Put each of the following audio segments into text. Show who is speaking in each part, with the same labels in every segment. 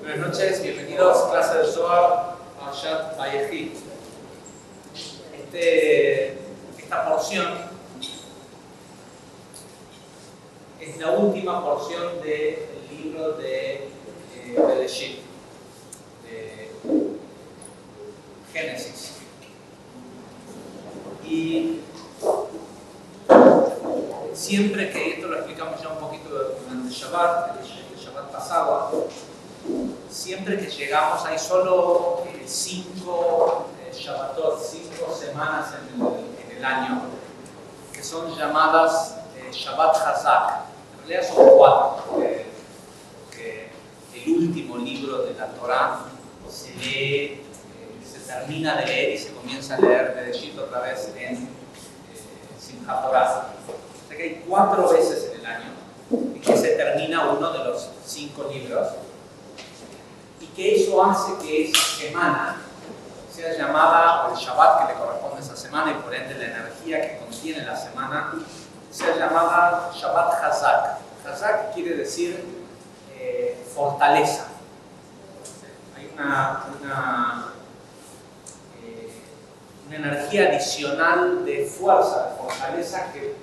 Speaker 1: Buenas noches, bienvenidos a clase de Zohar Parashat Vayechi. Esta porción es la última porción del libro de Bereshit, de Génesis. Y siempre que esto lo explicamos ya un poquito durante el Shabbat pasado, siempre que llegamos, hay solo 5 Shabbatot, 5 semanas en el año, que son llamadas Shabbat Hazak. En realidad son 4, porque el último libro de la Torah se lee, se termina de leer y se comienza a leer Bereshit otra vez en Simchat Torah. O sea que hay 4 veces en el año en que se termina uno de los 5 libros, y que eso hace que esa semana sea llamada, o el Shabbat que le corresponde a esa semana, y por ende la energía que contiene la semana, sea llamada Shabbat Hazak. Hazak quiere decir fortaleza. Hay una energía adicional de fuerza, de fortaleza que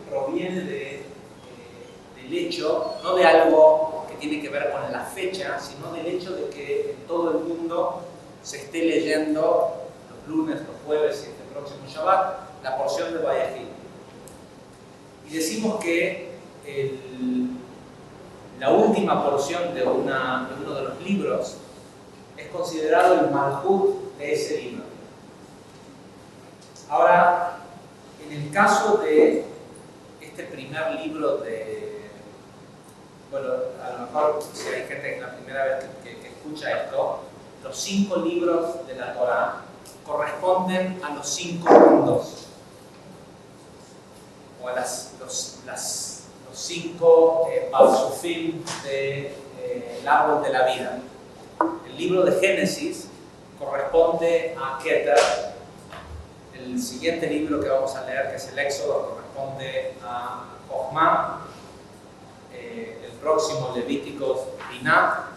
Speaker 1: proviene del hecho, no de algo que tiene que ver con la fecha, sino del hecho de que en todo el mundo se esté leyendo los lunes, los jueves y este próximo Shabbat la porción de Vayechi. Y decimos que la última porción de uno de los libros es considerado el Malhut de ese libro. Ahora, en el caso de este primer libro bueno, a lo mejor si hay gente que es la primera vez que escucha esto, los 5 libros de la Torah corresponden a los 5 mundos, o a los 5 Parsufim del árbol de la vida. El libro de Génesis corresponde a Keter. El siguiente libro que vamos a leer, que es el Éxodo, corresponde a Jochma. El próximo, Levíticos, Binah.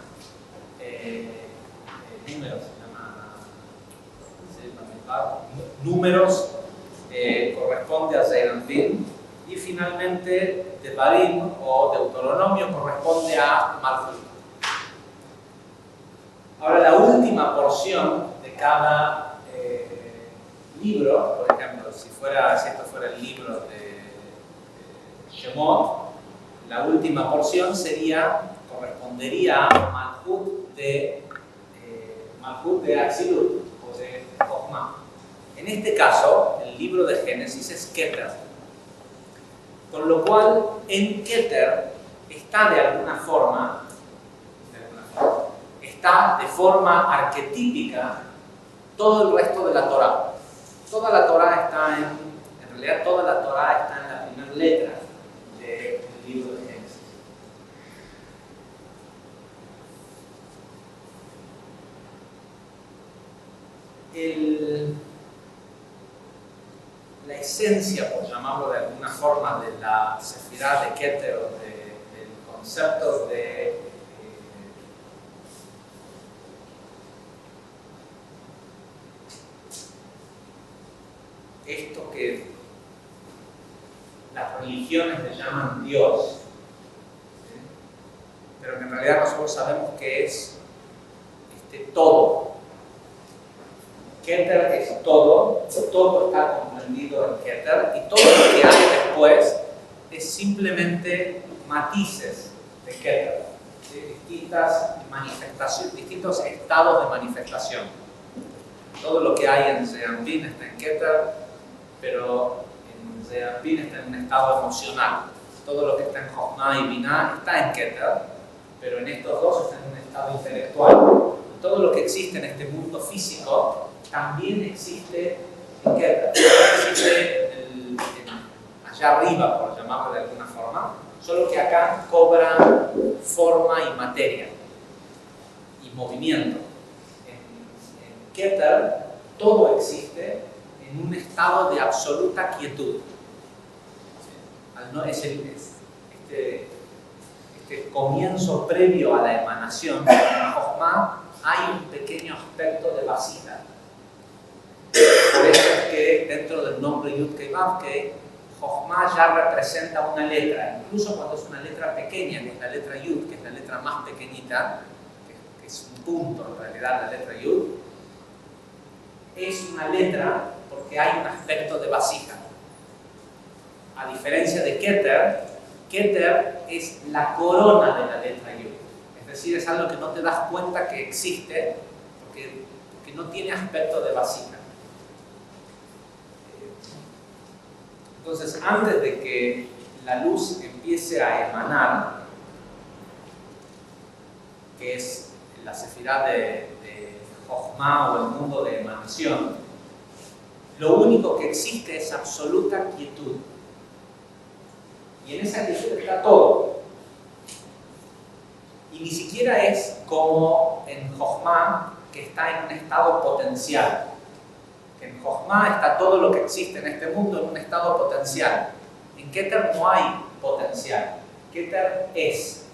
Speaker 1: Números corresponde a Zeir Anpin. Y finalmente, Devarim o Deuteronomio corresponde a Malchut. Ahora, la última porción de cada libro, por ejemplo, si esto fuera el libro de Shemot, la última porción correspondería a Malhut de Atzilut o de Jochma. En este caso, el libro de Génesis es Keter, con lo cual en Keter está de alguna forma, está de forma arquetípica todo el resto de la Torah. Toda la Torah está en realidad toda la Torah está en la primera letra del libro de Génesis. La esencia, por llamarlo de alguna forma, de la sefirá de Keter, o del concepto de esto que las religiones le llaman Dios, ¿sí? Pero que en realidad nosotros sabemos que es todo. Keter es todo está comprendido en Keter, y todo lo que hay después es simplemente matices de Keter, ¿sí? Distintas manifestaciones, distintos estados de manifestación. Todo lo que hay en Zeir Anpin está en Keter, pero en Zeir Anpin está en un estado emocional. Todo lo que está en Jochma y Binah está en Keter, pero en estos dos está en un estado intelectual. Y todo lo que existe en este mundo físico también existe en Keter. Existe allá arriba, por llamarlo de alguna forma, solo que acá cobra forma y materia y movimiento. En Keter todo existe en un estado de absoluta quietud. Este este comienzo previo a la emanación, en Jochma hay un pequeño aspecto de vasija. Por eso es que dentro del nombre Yud Kei Vav Kei, Jochma ya representa una letra, incluso cuando es una letra pequeña, que es la letra Yud, que es la letra más pequeñita, que es un punto en realidad la letra Yud, es una letra porque hay un aspecto de vasija. A diferencia de Keter, Keter es la corona de la letra Yud. Es decir, es algo que no te das cuenta que existe porque no tiene aspecto de vasija. Entonces, antes de que la luz empiece a emanar, que es la sefirá de Jochma o el mundo de emanación, lo único que existe es absoluta quietud. Y en esa quietud está todo. Y ni siquiera es como en Jochma, que está en un estado potencial. En Jochma está todo lo que existe en este mundo en un estado potencial. En Keter no hay potencial. Keter es.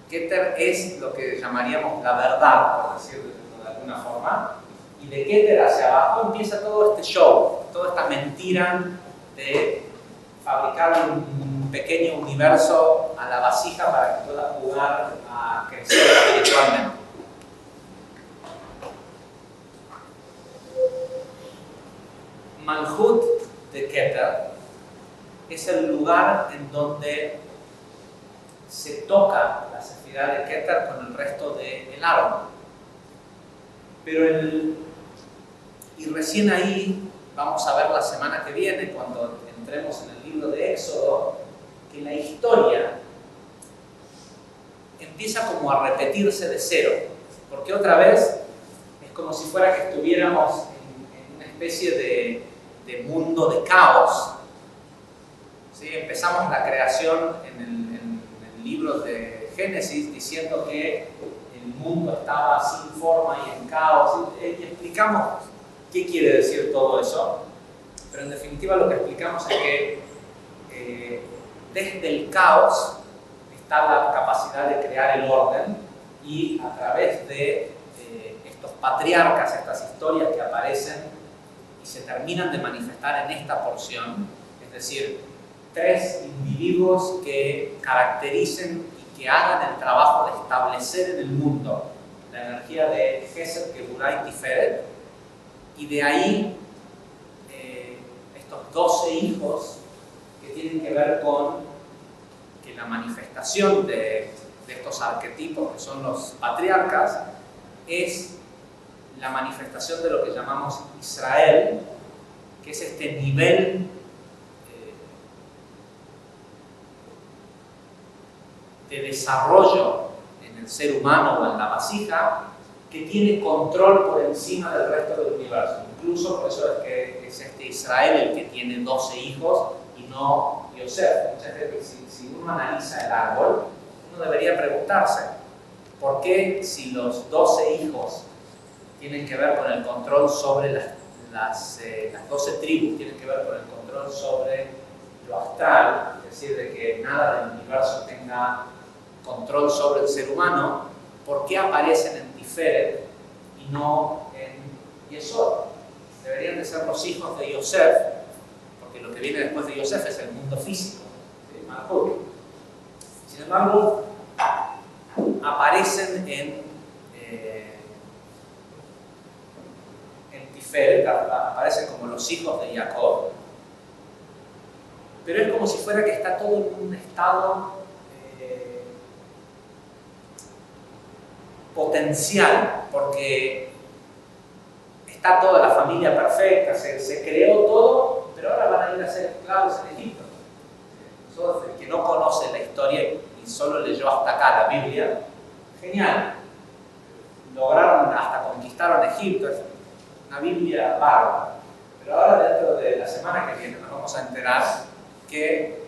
Speaker 1: Keter es lo que llamaríamos la verdad, por decirlo de alguna forma. Y de Keter hacia abajo empieza todo este show, toda esta mentira de fabricar un pequeño universo a la vasija para que pueda jugar a crecer espiritualmente. Malhut de Keter es el lugar en donde se toca la sefirá de Keter con el resto del árbol. Pero y recién ahí vamos a ver la semana que viene, cuando entremos en el libro de Éxodo, que la historia empieza como a repetirse de cero, porque otra vez es como si fuera que estuviéramos en una especie de mundo de caos. ¿Sí? Empezamos la creación en el libro de Génesis diciendo que el mundo estaba sin forma y en caos, y explicamos qué quiere decir todo eso, pero en definitiva lo que explicamos es que desde el caos está la capacidad de crear el orden, y a través de estos patriarcas, estas historias que aparecen y se terminan de manifestar en esta porción, es decir, 3 individuos que caractericen y que hagan el trabajo de establecer en el mundo la energía de Gesed, Geburah y Tiferet, y de ahí estos 12 hijos que tienen que ver con que la manifestación de estos arquetipos que son los patriarcas es la manifestación de lo que llamamos Israel, que es este nivel de desarrollo en el ser humano o en la vasija que tiene control por encima del resto del universo. Incluso por eso es que es este Israel el que tiene 12 hijos y no Yosef. Muchas veces, si uno analiza el árbol, uno debería preguntarse ¿por qué si los 12 hijos tienen que ver con el control sobre las 12 tribus, tienen que ver con el control sobre lo astral, es decir, de que nada del universo tenga control sobre el ser humano, ¿por qué aparecen en Tiferet y no en Yesod? Deberían de ser los hijos de Yosef, porque lo que viene después de Yosef es el mundo físico, de Malhut. Sin embargo, aparecen en Tiferet, aparecen como los hijos de Jacob, pero es como si fuera que está todo en un estado potencial, porque está toda la familia perfecta, se creó todo, pero ahora van a ir a ser esclavos en Egipto. Nosotros, el que no conoce la historia y solo leyó hasta acá la Biblia, genial, lograron, hasta conquistaron Egipto, es una Biblia bárbara. Pero ahora, dentro de la semana que viene, nos vamos a enterar que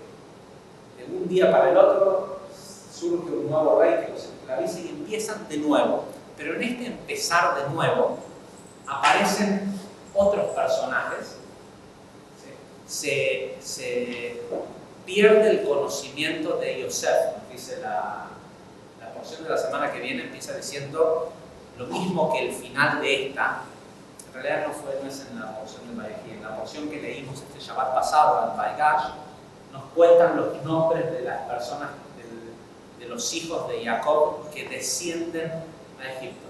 Speaker 1: de un día para el otro surge un nuevo rey que los esclaviza y empiezan de nuevo. Pero en este empezar de nuevo aparecen otros personajes, ¿sí? pierde el conocimiento de Yosef. Nos dice la porción de la semana que viene, empieza diciendo lo mismo que el final de esta. En realidad no es en la porción de Vayehi, en la porción que leímos este Shabbat pasado en Vaigash, nos cuentan los nombres de las personas, de los hijos de Jacob que descienden a Egipto.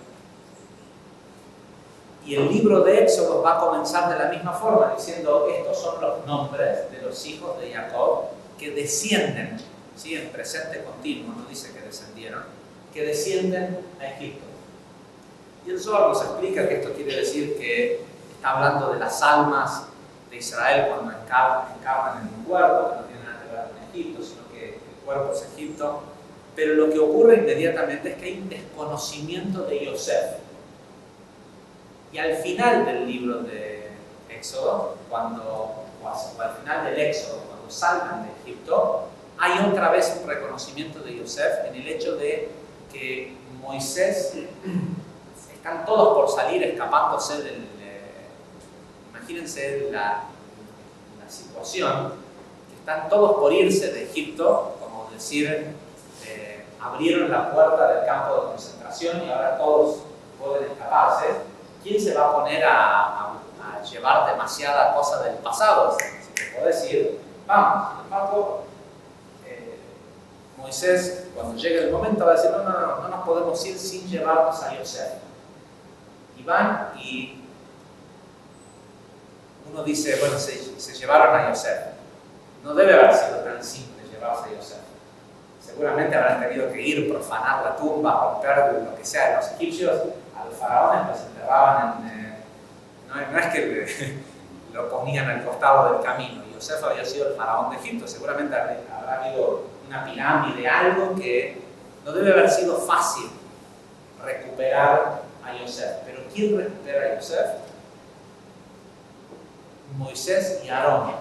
Speaker 1: Y el libro de Éxodo va a comenzar de la misma forma, diciendo estos son los nombres de los hijos de Jacob que descienden, ¿sí? En presente continuo, no dice que descendieron, que descienden a Egipto. Y el Zohar nos explica que esto quiere decir que está hablando de las almas de Israel cuando encarnan en un cuerpo, que no tiene nada que ver con Egipto, sino que el cuerpo es Egipto. Pero lo que ocurre inmediatamente es que hay un desconocimiento de Yosef. Y al final del libro de Éxodo, o al final del Éxodo, cuando salgan de Egipto, hay otra vez un reconocimiento de Yosef en el hecho de que Moisés, están todos por salir escapándose del... imagínense la situación, que están todos por irse de Egipto, como decir, abrieron la puerta del campo de concentración y ahora todos pueden escaparse. ¿Quién se va a poner a llevar demasiada cosa del pasado? Si te puedo decir, vamos, sin embargo, Moisés, cuando llegue el momento, va a decir, no nos podemos ir sin llevarnos a Yosef. Y van y uno dice, bueno, se llevaron a Yosef. No debe haber sido tan simple llevarse a Yosef. Seguramente habrán tenido que ir, profanar la tumba, romper lo que sea. Los egipcios a los faraones los enterraban no es que lo ponían al costado del camino. Yosef había sido el faraón de Egipto. Seguramente habrá habido una pirámide, algo que no debe haber sido fácil recuperar a Yosef. Pero ¿quién recupera a Yosef? Moisés y Aarón,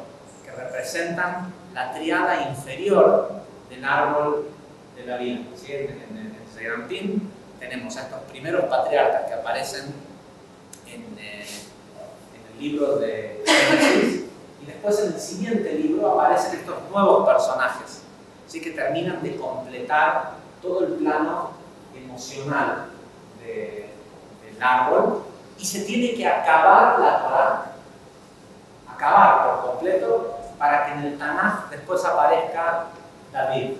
Speaker 1: que representan la triada inferior del árbol de la vida. ¿Sí? En Seiranpin tenemos a estos primeros patriarcas que aparecen en el libro de Génesis, y después en el siguiente libro aparecen estos nuevos personajes, ¿sí? Que terminan de completar todo el plano emocional del árbol, y se tiene que acabar la Torá, acabar por completo, para que en el Tanaj después aparezca David,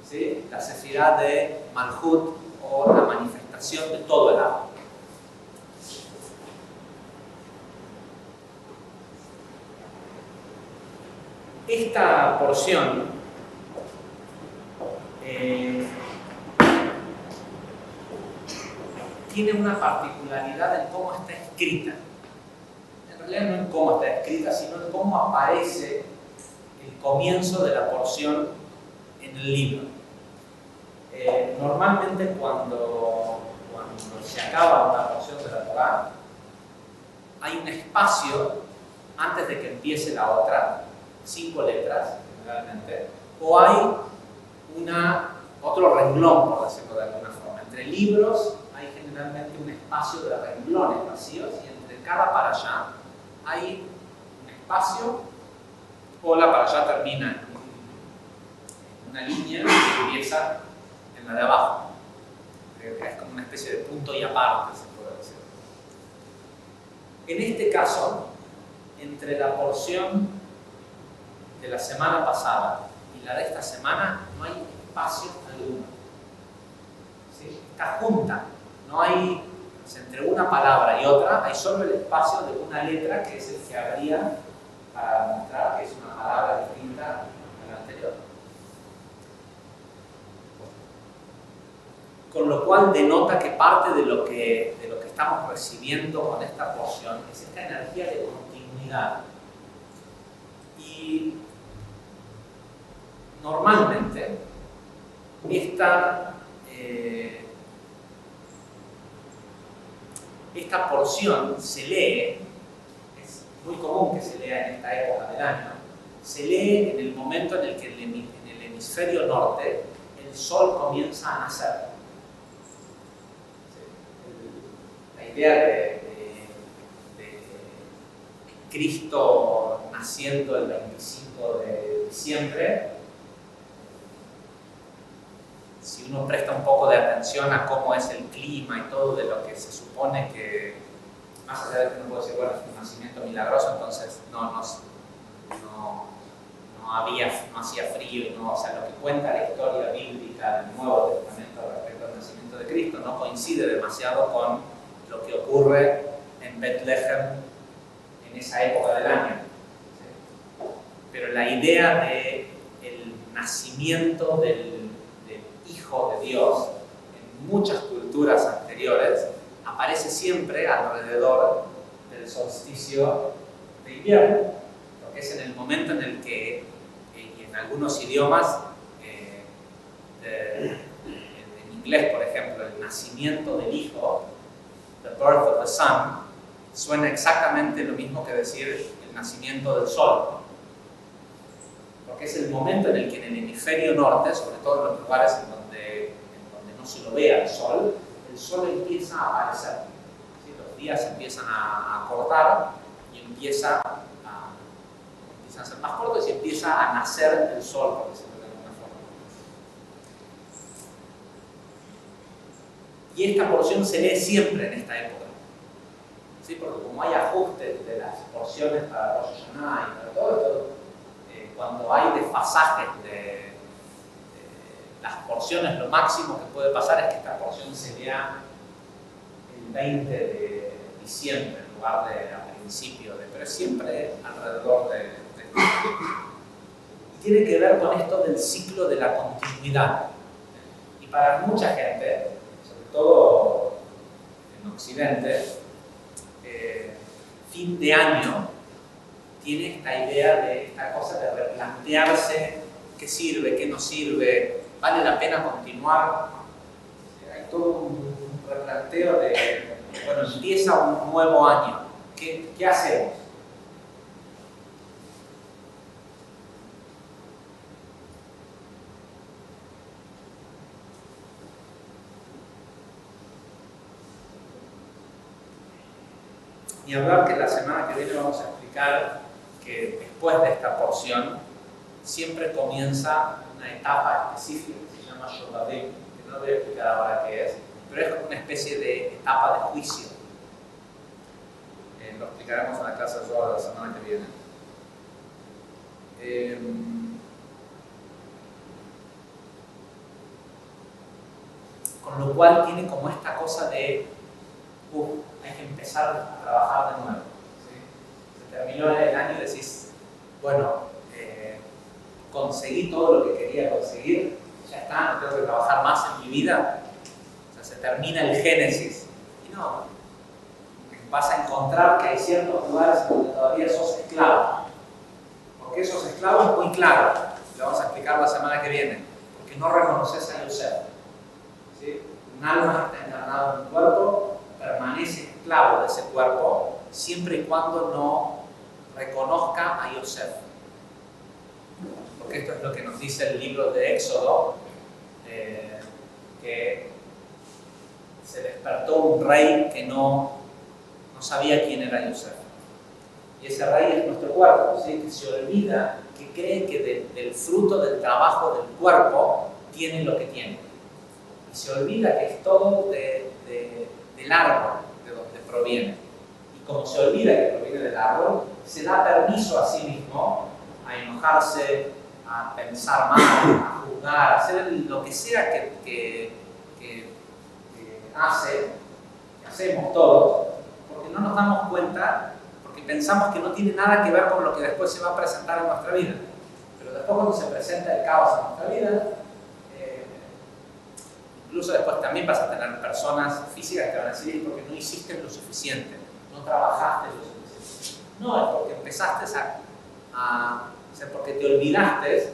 Speaker 1: ¿sí? La sefirá de Malhut, o la manifestación de todo el árbol. Esta porción tiene una particularidad en cómo está escrita. En realidad no en cómo está escrita, sino en cómo aparece el comienzo de la porción en el libro. Normalmente cuando se acaba una porción de la Torá, hay un espacio antes de que empiece la otra, 5 letras generalmente, o hay otro renglón, por decirlo de alguna forma. Entre libros hay generalmente un espacio de renglones vacíos, y entre cada parashá hay un espacio, o la parashá termina en una línea que empieza en la de abajo. Es como una especie de punto y aparte, se puede decir. En este caso, entre la porción de la semana pasada y la de esta semana, no hay espacio alguno. ¿Sí? Está junta. No hay, entre una palabra y otra, hay solo el espacio de una letra, que es el que habría para demostrar que es una palabra distinta a la anterior. Con lo cual denota que parte de lo que estamos recibiendo con esta porción es esta energía de continuidad. Y normalmente esta porción se lee, es muy común que se lea en esta época del año, se lee en el momento en el que en el hemisferio norte el sol comienza a nacer. La idea de Cristo naciendo el 25 de diciembre, si uno presta un poco de atención a cómo es el clima y todo de lo que se supone que, más allá de que uno puede decir, bueno, es un nacimiento milagroso, entonces no hacía frío, o sea, lo que cuenta la historia bíblica del Nuevo Testamento respecto al nacimiento de Cristo no coincide demasiado con lo que ocurre en Betlehem en esa época del año. ¿Sí? Pero la idea del nacimiento del Hijo de Dios en muchas culturas anteriores aparece siempre alrededor del solsticio de invierno, porque es en el momento en el que, y en algunos idiomas, en inglés por ejemplo, el nacimiento del Hijo, the birth of the Son, suena exactamente lo mismo que decir el nacimiento del Sol, porque es el momento en el que en el hemisferio norte, sobre todo en los lugares en donde no se lo vea el Sol empieza a aparecer. ¿Sí? Los días empiezan a cortar y empiezan a ser más cortos y empieza a nacer el Sol, por decirlo de alguna forma. Y esta porción se lee siempre en esta época. ¿Sí? Porque como hay ajustes de las porciones para Rosh Hashanah y para todo esto, cuando hay desfasajes de las porciones, lo máximo que puede pasar es que esta porción se lea el 20 de diciembre en lugar de a principio pero es siempre alrededor de y tiene que ver con esto del ciclo de la continuidad. Y para mucha gente, sobre todo en Occidente, fin de año tiene esta idea de esta cosa de replantearse qué sirve, qué no sirve, vale la pena continuar. Hay todo un replanteo de, bueno, empieza un nuevo año, ¿qué hacemos? Ni hablar que la semana que viene vamos a explicar que después de esta porción siempre comienza una etapa específica que se llama Shodadim, que no voy a explicar ahora qué es, pero es como una especie de etapa de juicio. Lo explicaremos en la clase de Zohar la semana que viene. Con lo cual tiene como esta cosa de hay que empezar a trabajar de nuevo. ¿Sí? Se terminó el año y decís, bueno, conseguí todo lo que quería conseguir, ya está, no tengo que trabajar más en mi vida. O sea, se termina el génesis. Y no, vas a encontrar que hay ciertos lugares donde todavía sos esclavo. ¿Por qué sos esclavo? Es muy claro. Lo vamos a explicar la semana que viene. Porque no reconoces a Yosef. ¿Sí? Un alma está encarnada en un cuerpo, permanece esclavo de ese cuerpo siempre y cuando no reconozca a Yosef. Porque esto es lo que nos dice el libro de Éxodo, que se despertó un rey que no sabía quién era Yosef. Y ese rey es nuestro cuerpo, ¿sí? Que se olvida, que cree que del fruto del trabajo del cuerpo tiene lo que tiene. Y se olvida que es todo del árbol de donde proviene. Y como se olvida que proviene del árbol, se da permiso a sí mismo a enojarse, a pensar mal, a juzgar, a hacer lo que sea que hacemos todos, porque no nos damos cuenta, porque pensamos que no tiene nada que ver con lo que después se va a presentar en nuestra vida. Pero después cuando se presenta el caos en nuestra vida, incluso después también vas a tener personas físicas que van a decir porque no hiciste lo suficiente, no trabajaste lo suficiente. No, es porque empezaste o sea, porque te olvidaste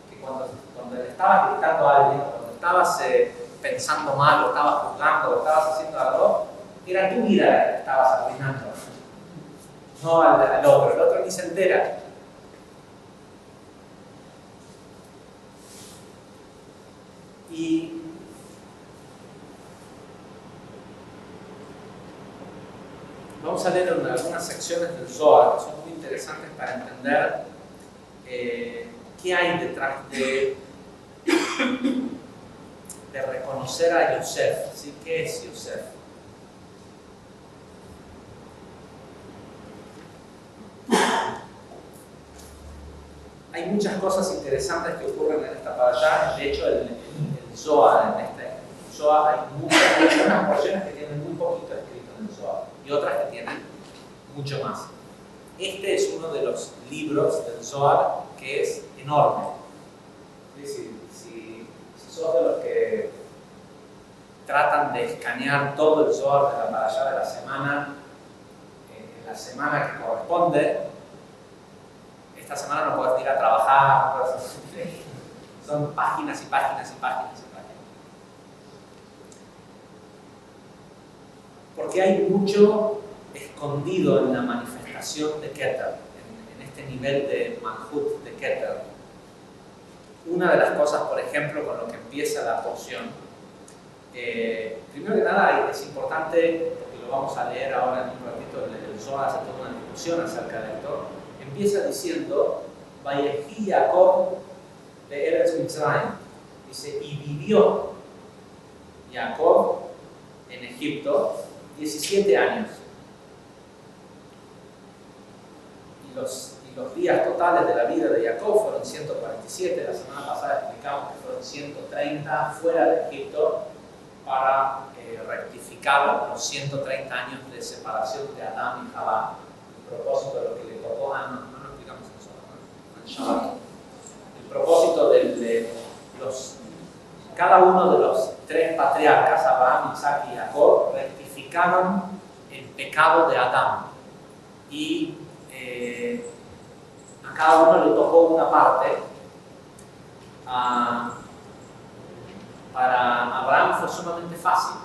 Speaker 1: que cuando le estabas gritando a alguien, cuando estabas pensando mal, o estabas juzgando, o estabas haciendo algo, era tu vida la que estabas arruinando, no al otro. El otro ni se entera. Y vamos a leer algunas secciones del Zohar que son muy interesantes para entender ¿qué hay detrás de reconocer a Yosef? ¿Sí? ¿Qué es Yosef? Hay muchas cosas interesantes que ocurren en esta parashá. De hecho, el Zohar, en este Zohar hay muchas porciones que tienen muy poquito escrito en el Zohar y otras que tienen mucho más. Este es uno de los libros del Zohar que es enorme. Si sos de los que tratan de escanear todo el Zohar de la parashá de la semana, en la semana que corresponde, esta semana no puedes ir a trabajar, no puedes hacer... son páginas y páginas y páginas y páginas. Porque hay mucho escondido en la manifestación de Keter, en este nivel de Malhut de Keter. Una de las cosas, por ejemplo, con lo que empieza la porción, primero que nada es importante, porque lo vamos a leer ahora en un ratito, el Zohar hace toda una discusión acerca de esto, empieza diciendo, Vayehi Jacob de Eretz Mitzrayim, dice, y vivió Jacob en Egipto 17 años. Y los días totales de la vida de Jacob fueron 147, la semana pasada explicamos que fueron 130 fuera de Egipto para rectificar los 130 años de separación de Adán y Jabá, el propósito de lo que le tocó a no lo explicamos eso, ¿no? En Shabbat. El propósito de cada uno de los tres patriarcas, Abraham, Isaac y Jacob, rectificaron el pecado de Adán y a cada uno le tocó una parte. Para Abraham fue sumamente fácil,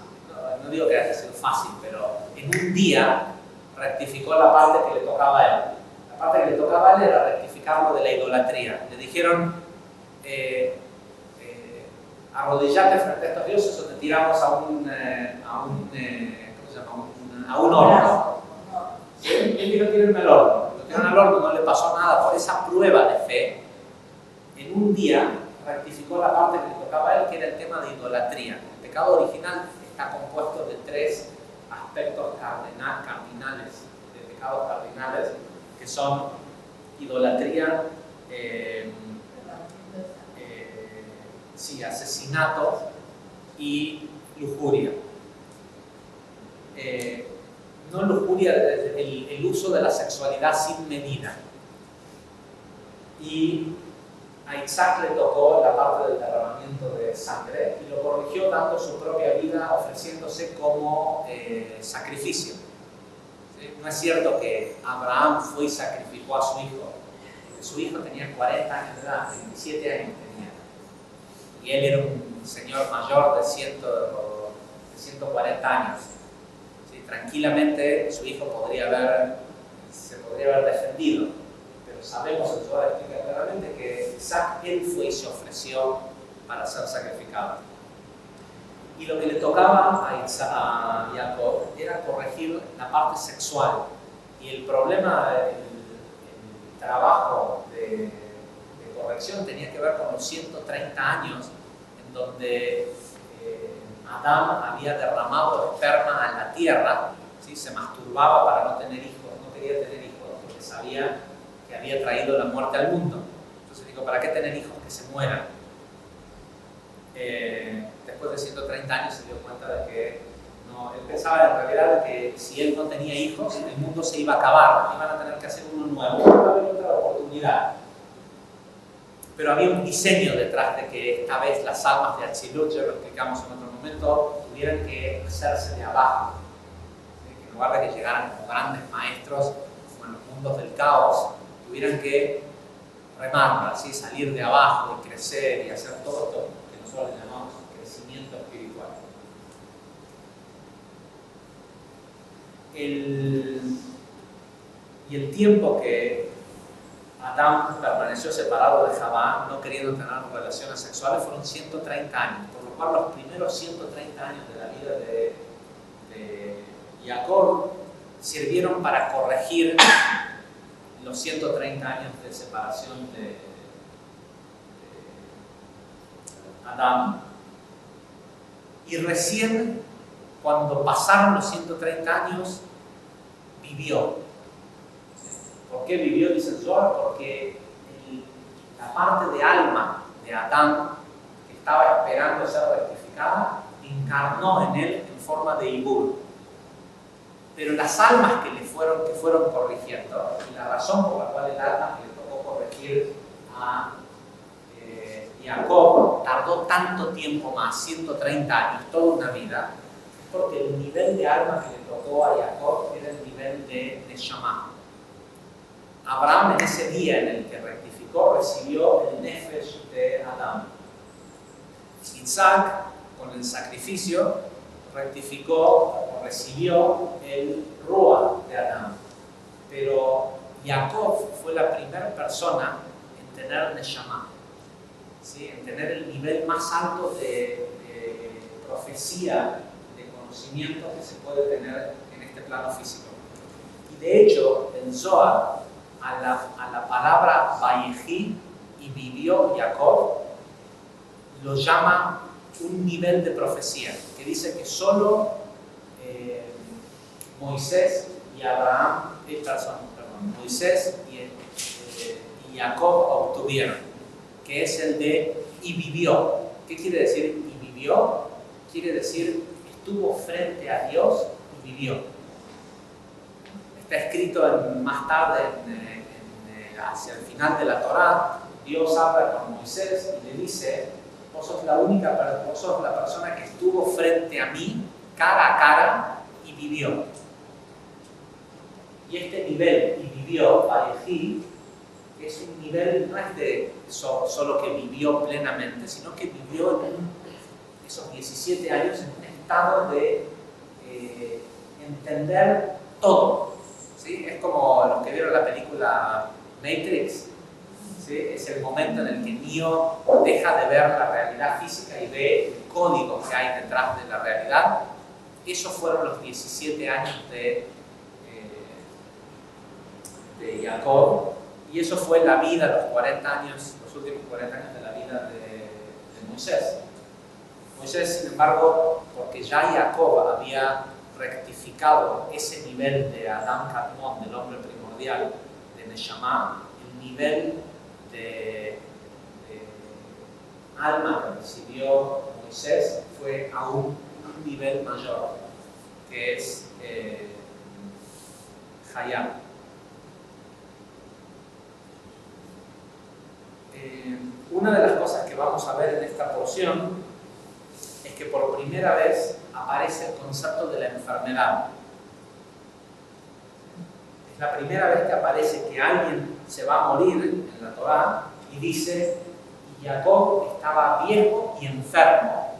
Speaker 1: no digo que haya sido fácil, pero en un día rectificó la parte que le tocaba a él. La parte que le tocaba a él era rectificar lo de la idolatría. Le dijeron, arrodillate frente a estos dioses o te tiramos a un horno. ¿Sí? Él dijo, tírenme al horno. Lo tiraron al horno, no le pasó nada. Por esa prueba de fe, en un día rectificó la parte que le tocaba a él, que era el tema de idolatría. El pecado original está compuesto de tres aspectos cardinales, de pecados cardinales, que son idolatría, asesinato y lujuria. No lujuria, el uso de la sexualidad sin medida. Y a Isaac le tocó la parte del derramamiento de sangre y lo corrigió dando su propia vida, ofreciéndose como sacrificio. ¿Sí? No es cierto que Abraham fue y sacrificó a su hijo, porque su hijo tenía 40 años de edad, 27 años tenía, y él era un señor mayor de 140 años. ¿Sí? Tranquilamente su hijo se podría haber defendido. Sabemos, el Zohar explica claramente que Isaac, él fue y se ofreció para ser sacrificado. Y lo que le tocaba a Jacob era corregir la parte sexual. Y el problema, el trabajo de corrección tenía que ver con los 130 años en donde Adán había derramado esperma a la tierra, ¿sí? Se masturbaba para no tener hijos, no quería tener hijos porque sabía que había traído la muerte al mundo. Entonces dijo, ¿para qué tener hijos que se mueran? Después de 130 años se dio cuenta de que no, él pensaba en realidad que si él no tenía hijos, el mundo se iba a acabar, iban a tener que hacer uno nuevo, iba a haber otra oportunidad. Pero había un diseño detrás de que esta vez las almas de Atzilut, ya lo explicamos en otro momento, tuvieran que hacerse de abajo. Que en lugar de que llegaran como grandes maestros, como en los mundos del caos, tuvieran que remar, ¿sí? Salir de abajo y crecer y hacer todo esto que nosotros le llamamos crecimiento espiritual. Y el tiempo que Adán permaneció separado de Jabá, no queriendo tener relaciones sexuales, fueron 130 años, por lo cual los primeros 130 años de la vida de Jacob sirvieron para corregir los 130 años de separación Adán, y recién cuando pasaron los 130 años, vivió. ¿Por qué vivió? Dice el Zohar, porque la parte de alma de Adán, que estaba esperando ser rectificada, encarnó en él en forma de Ibur. Pero las almas que fueron corrigiendo, y la razón por la cual el alma que le tocó corregir a Jacob tardó tanto tiempo más, 130 años, toda una vida, porque el nivel de alma que le tocó a Jacob era el nivel de Neshama. Abraham, en ese día en el que rectificó, recibió el Nefesh de Adán. Isaac, con el sacrificio, rectificó o recibió el Ruach de Adán. Pero Jacob fue la primera persona en tener Neshama, ¿sí? En tener el nivel más alto de profecía, de conocimiento que se puede tener en este plano físico. Y de hecho, el Zohar, a la palabra Vayehi, y vivió Jacob, lo llama un nivel de profecía, que dice que solo Moisés y Abraham, Moisés y Jacob obtuvieron, que es el de y vivió. ¿Qué quiere decir y vivió? Quiere decir estuvo frente a Dios y vivió. Está escrito más tarde, hacia el final de la Torá, Dios habla con Moisés y le dice: vos sos la persona que estuvo frente a mí, cara a cara, y vivió. Y este nivel, y vivió, Vayehi, es un nivel, no es de solo que vivió plenamente, sino que vivió en esos 17 años en un estado de entender todo, ¿sí? Es como los que vieron la película Matrix, ¿sí? Es el momento en el que Neo deja de ver la realidad física y ve el código que hay detrás de la realidad. Esos fueron los 17 años de Jacob, y eso fue la vida, los 40 años, los últimos 40 años de la vida de Moisés. Moisés, sin embargo, porque ya Jacob había rectificado ese nivel de Adam Kadmon, del hombre primordial, de Neshama, el nivel de alma que recibió Moisés fue aún un nivel mayor, que es Hayam. Una de las cosas que vamos a ver en esta porción es que por primera vez aparece el concepto de la enfermedad. Es la primera vez que aparece que alguien se va a morir en la Torá y dice: y Jacob estaba viejo y enfermo,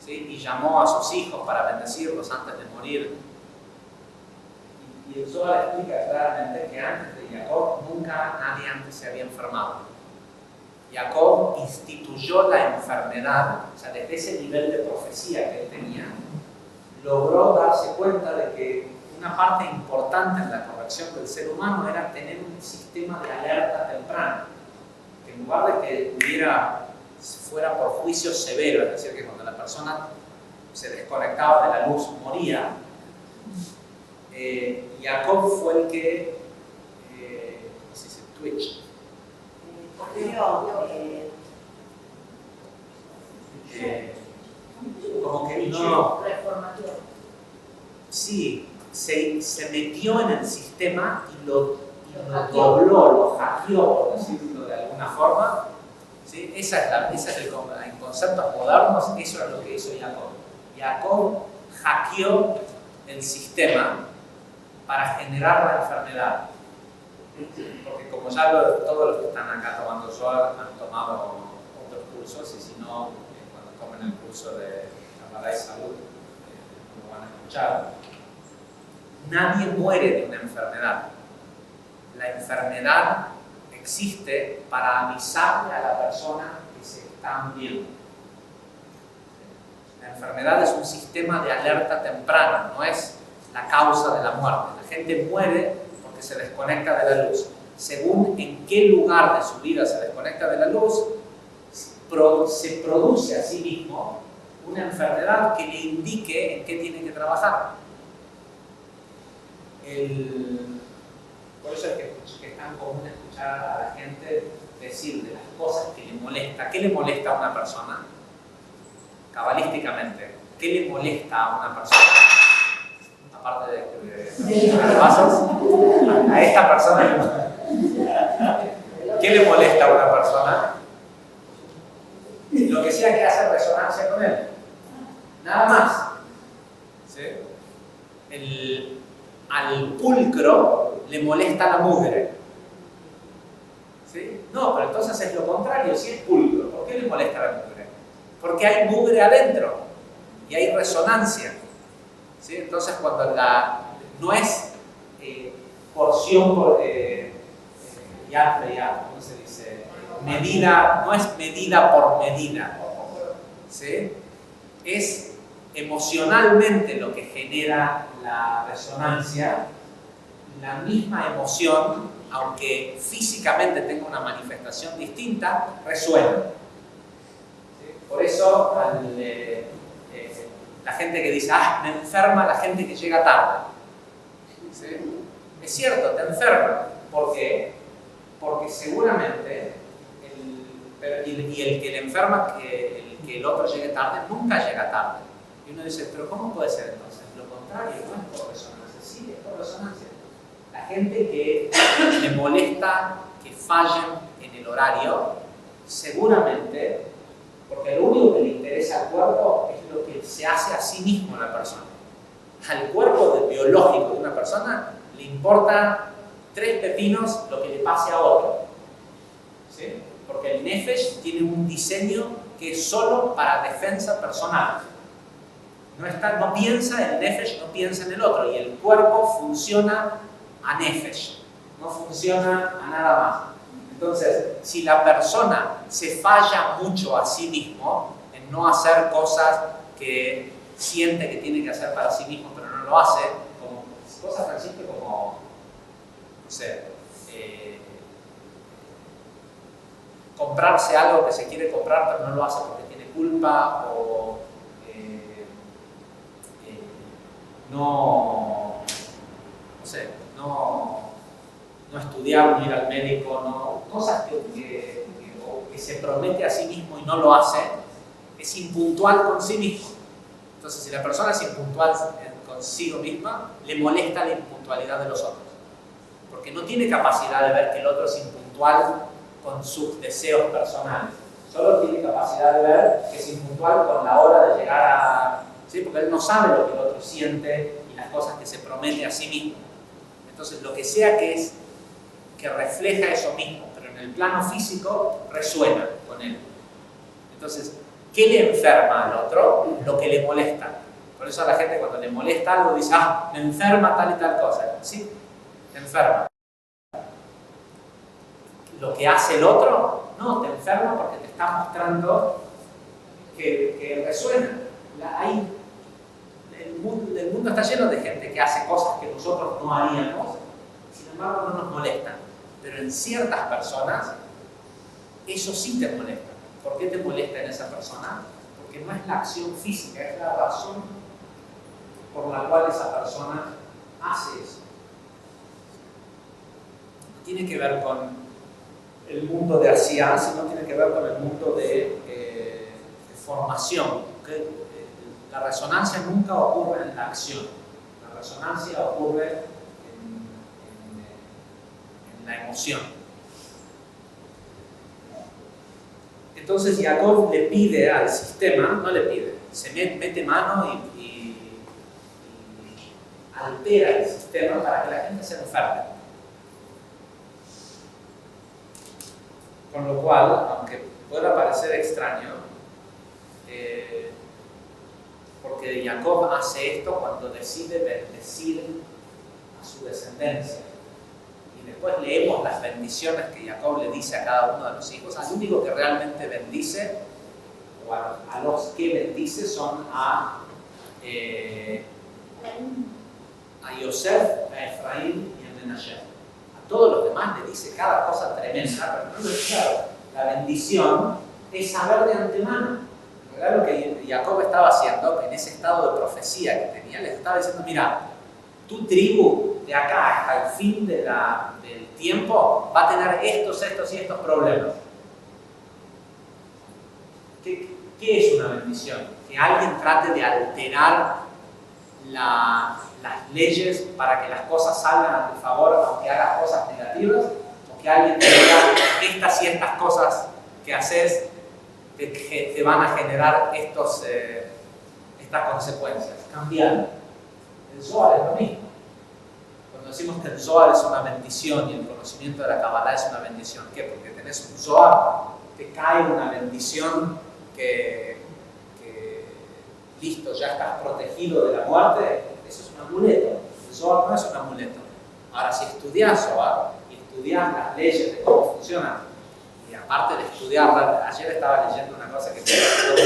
Speaker 1: ¿sí? Y llamó a sus hijos para bendecirlos antes de morir. Y el Zohar explica claramente que antes de Jacob nunca nadie antes se había enfermado. Jacob instituyó la enfermedad, o sea, desde ese nivel de profecía que él tenía, logró darse cuenta de que una parte importante en la corrección del ser humano era tener un sistema de alerta temprana, que en lugar de que fuera por juicio severo, es decir, que cuando la persona se desconectaba de la luz moría, Jacob fue el que, ¿cómo se dice? Twitch. Como que no. Sí, se metió en el sistema y lo dobló, lo hackeó, por decirlo de alguna forma. ¿Sí? Ese es el en conceptos modernos, eso es lo que hizo Jacob. Jacob hackeó el sistema para generar la enfermedad. Porque como ya todos los que están acá tomando Zohar han tomado otros cursos, y si no, cuando tomen el curso de Kabbalah y Salud, lo van a escuchar. Nadie muere de una enfermedad. La enfermedad existe para avisarle a la persona que se está muriendo. La enfermedad es un sistema de alerta temprana, no es la causa de la muerte. La gente muere porque se desconecta de la luz. Según en qué lugar de su vida se desconecta de la luz, se produce a sí mismo una enfermedad que le indique en qué tiene que trabajar. Por eso es que es tan común escuchar a la gente decir de las cosas que le molesta. ¿Qué le molesta a una persona? Cabalísticamente, ¿qué le molesta a una persona? Aparte de pasos, a esta persona, ¿qué le molesta a una persona? Lo que sea que hace resonancia con él. Nada más. ¿Sí? Al pulcro le molesta la mugre. ¿Sí? No, pero entonces es lo contrario. Si es pulcro, ¿por qué le molesta la mugre? Porque hay mugre adentro y hay resonancia. ¿Sí? Entonces cuando no es porción por ¿cómo se dice? Medida, no es medida por medida. ¿Sí? Es emocionalmente lo que genera la resonancia, la misma emoción, aunque físicamente tenga una manifestación distinta, resuena. ¿Sí? Por eso la gente que dice, me enferma la gente que llega tarde. ¿Sí? Es cierto, te enferma. ¿Por qué? Porque seguramente el que le enferma, que el otro llegue tarde, nunca llega tarde. Y uno dice, pero ¿cómo puede ser entonces? Lo contrario, no es por resonancia. Sí, es por resonancia. La gente que le molesta que fallen en el horario, seguramente, porque lo único que le interesa al cuerpo es lo que se hace a sí mismo la persona. Al cuerpo biológico de una persona le importa 3 pepinos lo que le pase a otro. ¿Sí? Porque el Nefesh tiene un diseño que es solo para defensa personal. No piensa el Nefesh, no piensa en el otro. Y el cuerpo funciona a Nefesh, no funciona a nada más. Entonces, si la persona se falla mucho a sí mismo en no hacer cosas que siente que tiene que hacer para sí mismo, pero no lo hace, como cosas tan simples como, no sé, comprarse algo que se quiere comprar pero no lo hace porque tiene culpa, o no estudiar, no ir al médico, cosas que se promete a sí mismo y no lo hace, es impuntual con sí mismo. Entonces, si la persona es impuntual consigo misma, le molesta la impuntualidad de los otros, porque no tiene capacidad de ver que el otro es impuntual con sus deseos personales. Solo tiene capacidad de ver que es impuntual con la hora de llegar a... ¿Sí? Porque él no sabe lo que el otro siente y las cosas que se promete a sí mismo. Entonces, lo que sea que refleja eso mismo, pero en el plano físico resuena con él. Entonces, ¿qué le enferma al otro? Lo que le molesta. Por eso a la gente cuando le molesta algo dice, me enferma tal y tal cosa. Sí, te enferma. Lo que hace el otro, no, te enferma porque te está mostrando que resuena. El mundo está lleno de gente que hace cosas que nosotros no haríamos, sin embargo no nos molestan. Pero en ciertas personas, eso sí te molesta. ¿Por qué te molesta en esa persona? Porque no es la acción física, es la razón por la cual esa persona hace eso. No tiene que ver con el mundo de Asiá, sino tiene que ver con el mundo de formación. ¿Okay? La resonancia nunca ocurre en la acción. La resonancia ocurre en la emoción. Entonces Jacob le pide al sistema, no le pide, se mete mano y altera el sistema para que la gente se enferme. Con lo cual, aunque pueda parecer extraño, porque Jacob hace esto cuando decide bendecir a su descendencia. Y después leemos las bendiciones que Jacob le dice a cada uno de los hijos. Al único que realmente bendice, o a los que bendice, son a Yosef, a Efraín y a Menashe. A todos los demás le dice cada cosa tremenda, pero no es claro. La bendición es saber de antemano. Era lo que Jacob estaba haciendo, en ese estado de profecía que tenía, les estaba diciendo, mira, tu tribu de acá hasta el fin del tiempo va a tener estos y estos problemas. ¿Qué es una bendición? Que alguien trate de alterar las leyes para que las cosas salgan a tu favor, aunque hagas cosas negativas, o que alguien te diga estas y estas cosas que haces te van a generar estas consecuencias. Cambiar. El Zohar es lo mismo. Cuando decimos que el Zohar es una bendición y el conocimiento de la Kabbalah es una bendición, ¿qué? Porque tenés un Zohar, te cae una bendición que listo, ya estás protegido de la muerte. Eso es un amuleto. El Zohar no es un amuleto. Ahora, si estudias Zohar y estudias las leyes de cómo funcionan, y aparte de estudiarla, ayer estaba leyendo una cosa que me pareció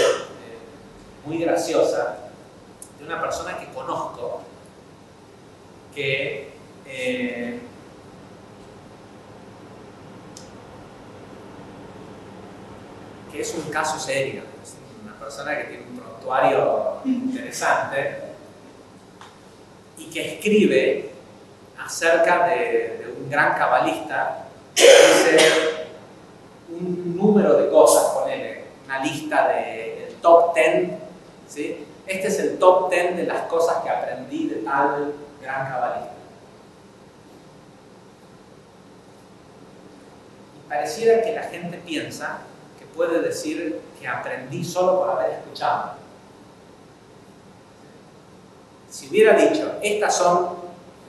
Speaker 1: muy graciosa, de una persona que conozco que es un caso serio, es una persona que tiene un prontuario interesante y que escribe acerca de un gran cabalista que dice un número de cosas, ponele, una lista del top 10, ¿sí? Este es el top 10 de las cosas que aprendí de tal gran cabalista. Y pareciera que la gente piensa que puede decir que aprendí solo por haber escuchado. Si hubiera dicho, estas son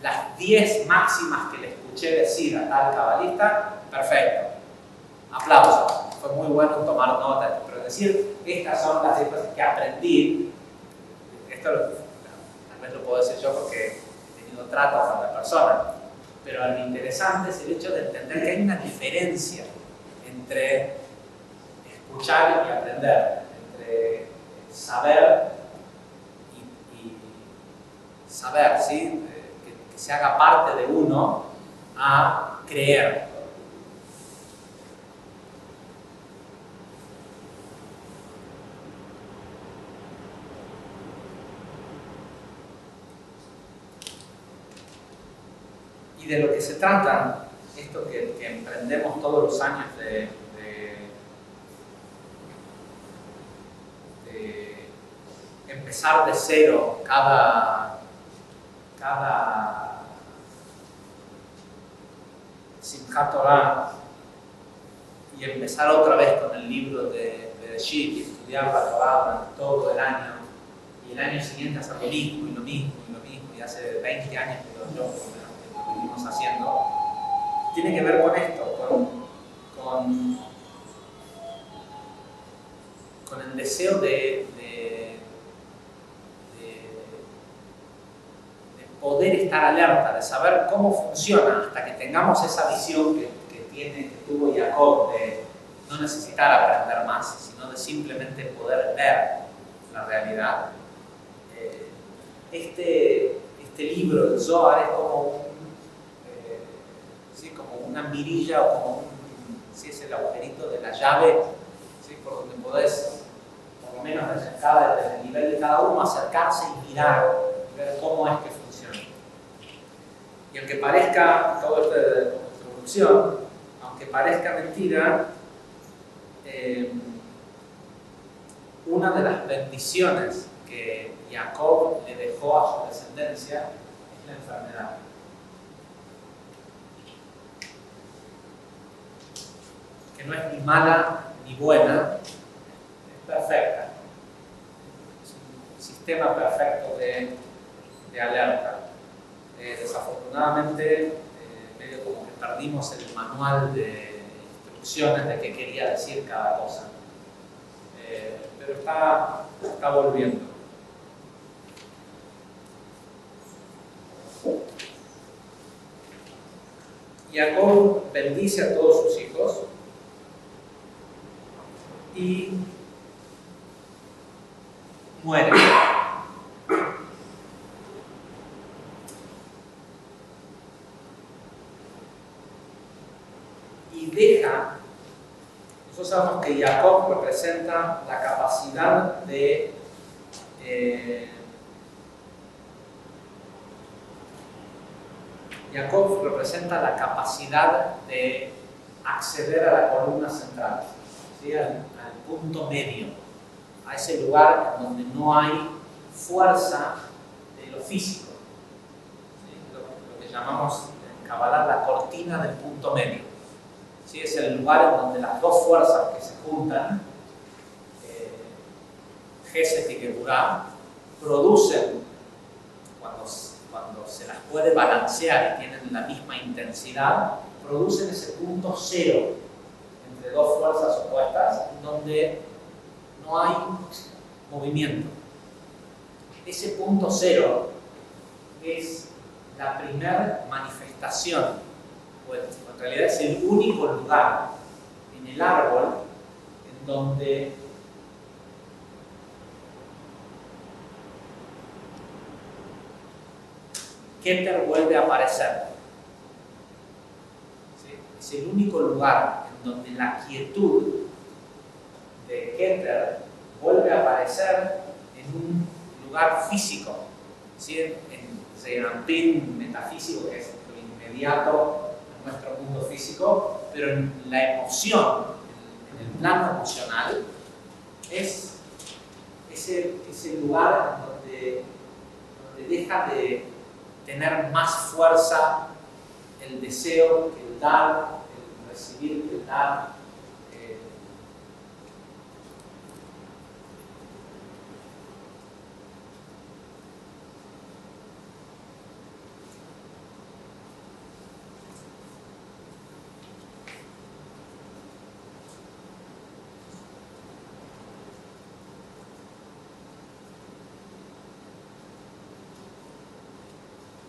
Speaker 1: las 10 máximas que le escuché decir a tal cabalista, perfecto. Aplausos. Fue muy bueno tomar nota, pero decir, estas son las 10 cosas que aprendí, esto tal vez lo puedo decir yo porque he tenido trato con la persona, pero lo interesante es el hecho de entender que hay una diferencia entre escuchar y aprender, entre saber y saber, ¿sí? Que se haga parte de uno a creer. Y de lo que se trata, esto que emprendemos todos los años de empezar de cero cada Simchat Torah y empezar otra vez con el libro de Bereshit y estudiar la Torah durante todo el año y el año siguiente hacer lo mismo y lo mismo y lo mismo y hace 20 años que lo venimos haciendo, tiene que ver con esto, con el deseo de poder estar alerta, de saber cómo funciona, hasta que tengamos esa visión que tuvo Jacob de no necesitar aprender más, sino de simplemente poder ver la realidad. Este libro, el Zohar, es como como una mirilla o como es el agujerito de la llave, ¿sí? Por donde podés, por lo menos desde el nivel de cada uno, acercarse y mirar, ver cómo es que funciona. Y aunque parezca, todo esto de introducción, aunque parezca mentira, una de las bendiciones que Jacob le dejó a su descendencia es la enfermedad. Que no es ni mala ni buena, es perfecta. Es un sistema perfecto de alerta. Desafortunadamente, medio como que perdimos el manual de instrucciones de qué quería decir cada cosa. Pero está volviendo. Jacob bendice a todos sus hijos y muere. Y deja, nosotros sabemos que Jacob representa la capacidad de Jacob representa la capacidad de acceder a la columna central, ¿sí? al punto medio, a ese lugar donde no hay fuerza de lo físico, ¿sí? Lo que llamamos en Kabbalah la cortina del punto medio. ¿Sí? Es el lugar en donde las dos fuerzas que se juntan, Gesed y Geburah, producen, cuando se las puede balancear y tienen la misma intensidad, producen ese punto cero entre dos fuerzas opuestas, donde no hay movimiento. Ese punto cero es la primera manifestación, pues en realidad es el único lugar en el árbol en donde Keter vuelve a aparecer. ¿Sí? Es el único lugar en donde la quietud de Keter vuelve a aparecer en un lugar físico, ¿sí? En Zeirampin metafísico, que es lo inmediato en nuestro mundo físico, pero en la emoción, en el plano emocional, es ese lugar donde deja de tener más fuerza el deseo que el dar, el recibir que el dar.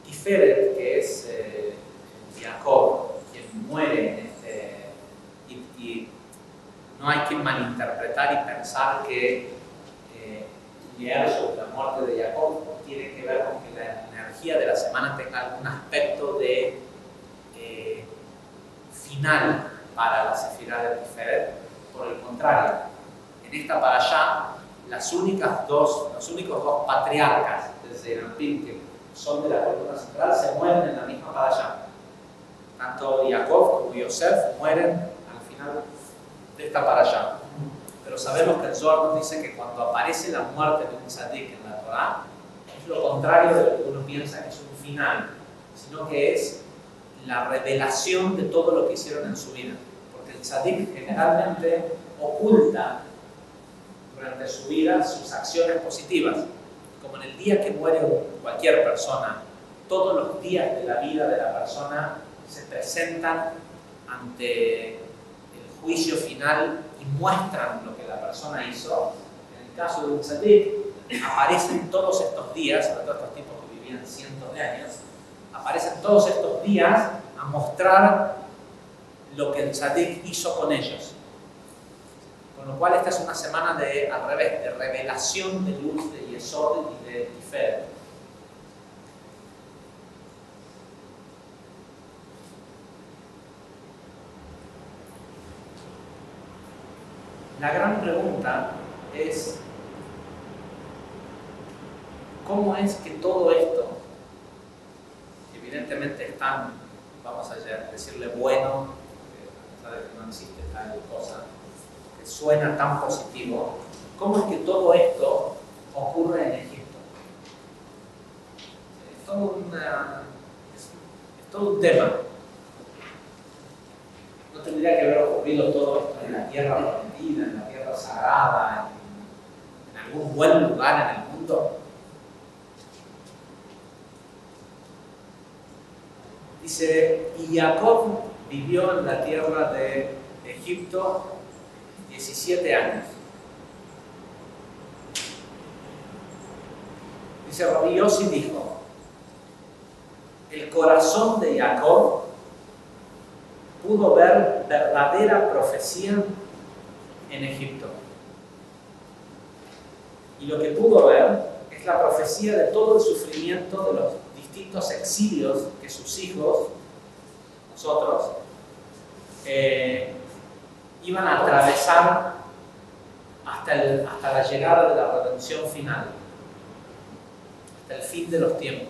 Speaker 1: Tiferet, que es Jacob, quien muere en y no hay que malinterpretar y pensar que leer sobre la muerte de Jacob tiene que ver con que la energía de la semana tenga algún aspecto de final para la sefirá de Tiferet. Por el contrario, en esta parashá, los únicos dos patriarcas de Zeirampin que son de la columna central se mueren en la misma parashá. Tanto Jacob como Yosef mueren al final de esta parashá. Pero sabemos que el Zohar nos dice que cuando aparece la muerte de un tzadik en la Torá, es lo contrario de lo que uno piensa que es un final, sino que es la revelación de todo lo que hicieron en su vida. Porque el tzadik generalmente oculta durante su vida sus acciones positivas. Como en el día que muere cualquier persona, todos los días de la vida de la persona se presentan ante el juicio final y muestran lo que la persona hizo. En el caso de un tzadik, aparecen todos estos días, sobre todo estos tipos que vivían cientos de años, aparecen todos estos días a mostrar lo que el tzadik hizo con ellos. Con lo cual esta es una semana al revés, de revelación de luz, de Yesod y de Tiferet. La gran pregunta es, ¿cómo es que todo esto, que evidentemente es tan, vamos a decirle bueno, a pesar de que no existe tal cosa, que suena tan positivo, ¿cómo es que todo esto ocurre en Egipto? Es todo un tema. No tendría que haber ocurrido todo esto en la tierra prometida, en la tierra sagrada, en algún buen lugar en el mundo. Dice, y Jacob vivió en la tierra de Egipto 17 años. Dice, Rabbi Yossi dijo, el corazón de Jacob pudo ver verdadera profecía en Egipto. Y lo que pudo ver es la profecía de todo el sufrimiento de los distintos exilios que sus hijos, nosotros, iban a atravesar hasta la llegada de la redención final, hasta el fin de los tiempos.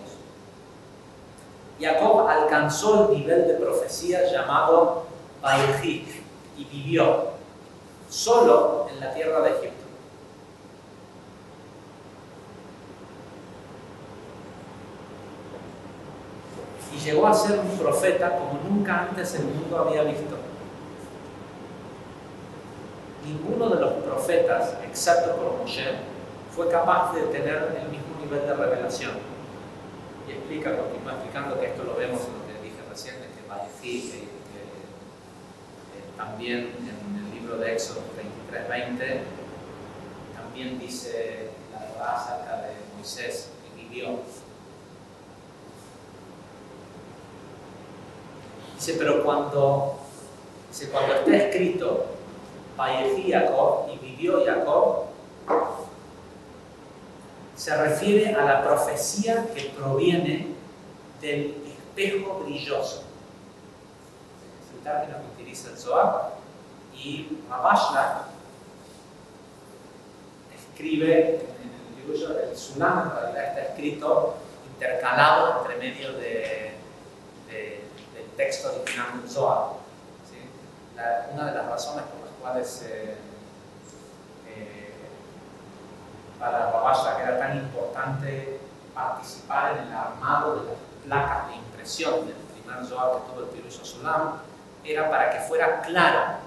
Speaker 1: Jacob alcanzó el nivel de profecía llamado Vayehí y vivió solo en la tierra de Egipto. Y llegó a ser un profeta como nunca antes el mundo había visto. Ninguno de los profetas, excepto por Moshe, fue capaz de tener el mismo nivel de revelación. Y continúa explicando que esto lo vemos en lo que dije recién, de que Vayehí, que también en el libro de Éxodo 33:20, también dice la Torá acerca de Moisés, que vivió. Dice, pero cuando está escrito Vayehí Jacob y vivió Jacob, se refiere a la profecía que proviene del espejo brilloso. Es el término que utiliza el Zohar. Y Rabashla escribe en el libro del Sulam, en realidad está escrito intercalado entre medio del texto original del Zohar. ¿Sí? Una de las razones por las cuales para Rabashla que era tan importante participar en el armado de las placas de impresión del primer Zohar que tuvo el Pirush Sulam, era para que fuera clara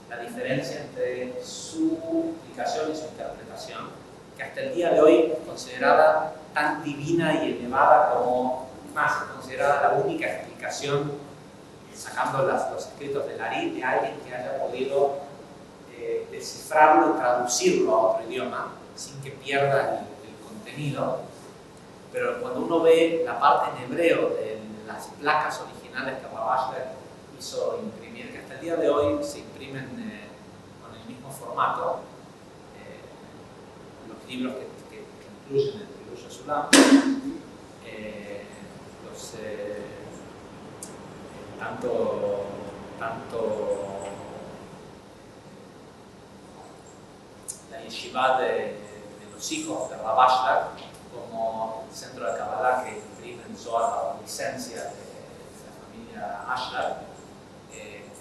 Speaker 1: la diferencia entre su explicación y su interpretación, que hasta el día de hoy es considerada tan divina y elevada como, más, es considerada la única explicación, sacando los escritos de Larí, de alguien que haya podido descifrarlo y traducirlo a otro idioma sin que pierda el contenido. Pero cuando uno ve la parte en hebreo de las placas originales que Rabashla hizo imprimir, que hasta el día de hoy se imprimen con el mismo formato, los libros que incluyen el Pirush Sulam, tanto la yeshiva de los hijos de Rabashla como el centro de Kabbalah que imprimen Zohar bajo licencia de la familia Ashlar,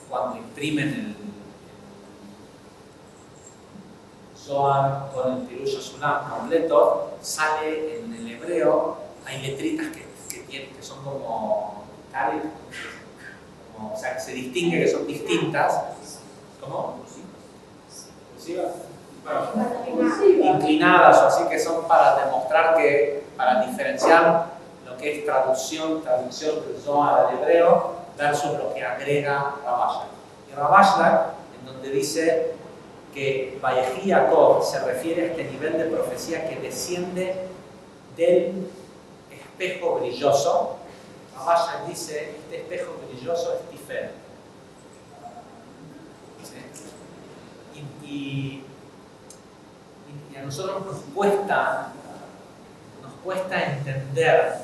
Speaker 1: cuando imprimen el Zohar con el Pirush Sulam completo, sale en el hebreo, hay letritas que son como o sea, que se distingue que son distintas. ¿Cómo? ¿Cursivas? Bueno, inclinadas o así, que son para demostrar para diferenciar lo que es traducción del Zohar al hebreo versus lo que agrega Rabashla. Y Rabashla, en donde dice que Vayehí Jacob se refiere a este nivel de profecía que desciende del espejo brilloso. Rabashla dice, este espejo brilloso es Tiferet. ¿Sí? Y a nosotros nos cuesta entender,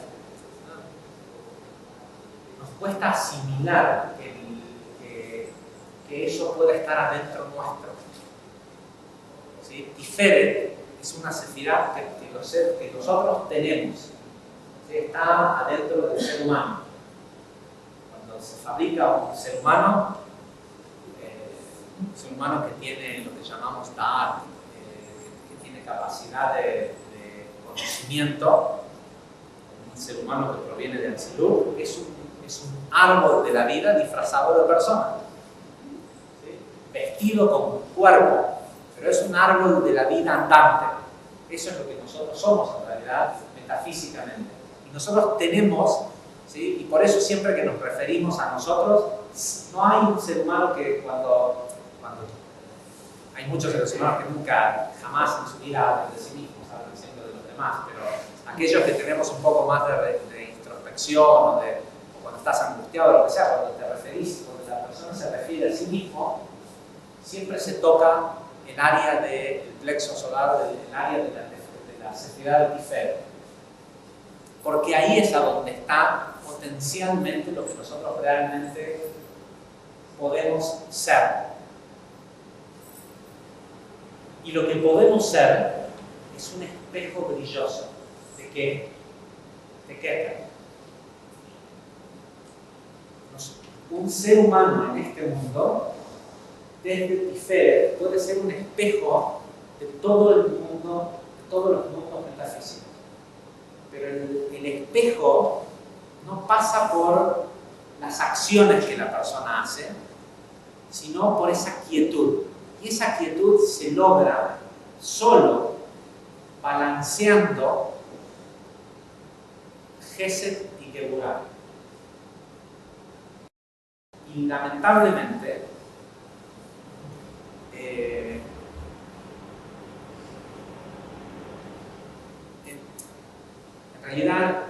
Speaker 1: nos cuesta asimilar que eso puede estar adentro nuestro. ¿Sí? Tiferet es una sefirá que nosotros tenemos. ¿Sí? Está adentro del ser humano. Cuando se fabrica un ser humano que tiene lo que llamamos Da'at, que tiene capacidad de conocimiento, un ser humano que proviene del Silur, es un árbol de la vida disfrazado de persona, ¿sí? Vestido con un cuerpo, pero es un árbol de la vida andante. Eso es lo que nosotros somos en realidad, metafísicamente. Y nosotros tenemos, ¿sí? Y por eso siempre que nos referimos a nosotros, no hay un ser humano que cuando hay muchos seres humanos que nunca, jamás en su vida hablan de sí mismos, hablan siempre de los demás, pero aquellos que tenemos un poco más de introspección o cuando estás angustiado o lo que sea, cuando te referís, cuando la persona se refiere a sí mismo, siempre se toca el área del plexo solar, el área de la sefirá de Tiferet, porque ahí es a donde está potencialmente lo que nosotros realmente podemos ser. Y lo que podemos ser es un espejo brilloso. ¿De qué? ¿De qué? Un ser humano en este mundo, desde Tiferet, puede ser un espejo de todo el mundo, de todos los mundos metafísicos. Pero el espejo no pasa por las acciones que la persona hace, sino por esa quietud. Y esa quietud se logra solo balanceando Gesed y Geburah. Y lamentablemente, en realidad,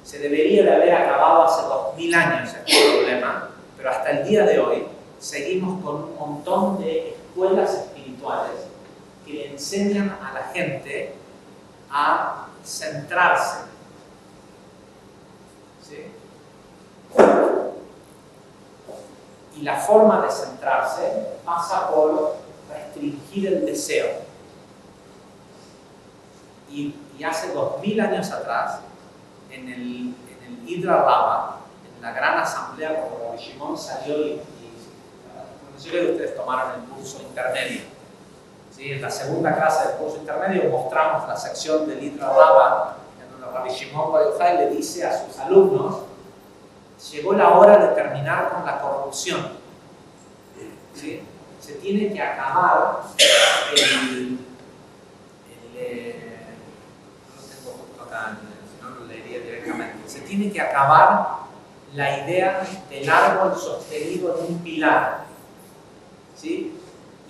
Speaker 1: se debería de haber acabado hace 2000 años este problema, pero hasta el día de hoy seguimos con un montón de escuelas espirituales que le enseñan a la gente a centrarse. ¿Sí? Y la forma de centrarse pasa por restringir el deseo. Y hace 2000 años atrás, en el Hidra Rama, en la gran asamblea, cuando Rabbi Shimon salió y no sé si ustedes tomaron el curso intermedio. ¿Sí? En la segunda clase del curso intermedio mostramos la sección del Hidra Rama, en donde Rabbi Shimon Bar Yochai le dice a sus alumnos: llegó la hora de terminar con la corrupción. ¿Sí? Se tiene que acabar no lo tengo justo acá, si no lo leería directamente. Se tiene que acabar la idea del árbol sostenido en un pilar. ¿Sí?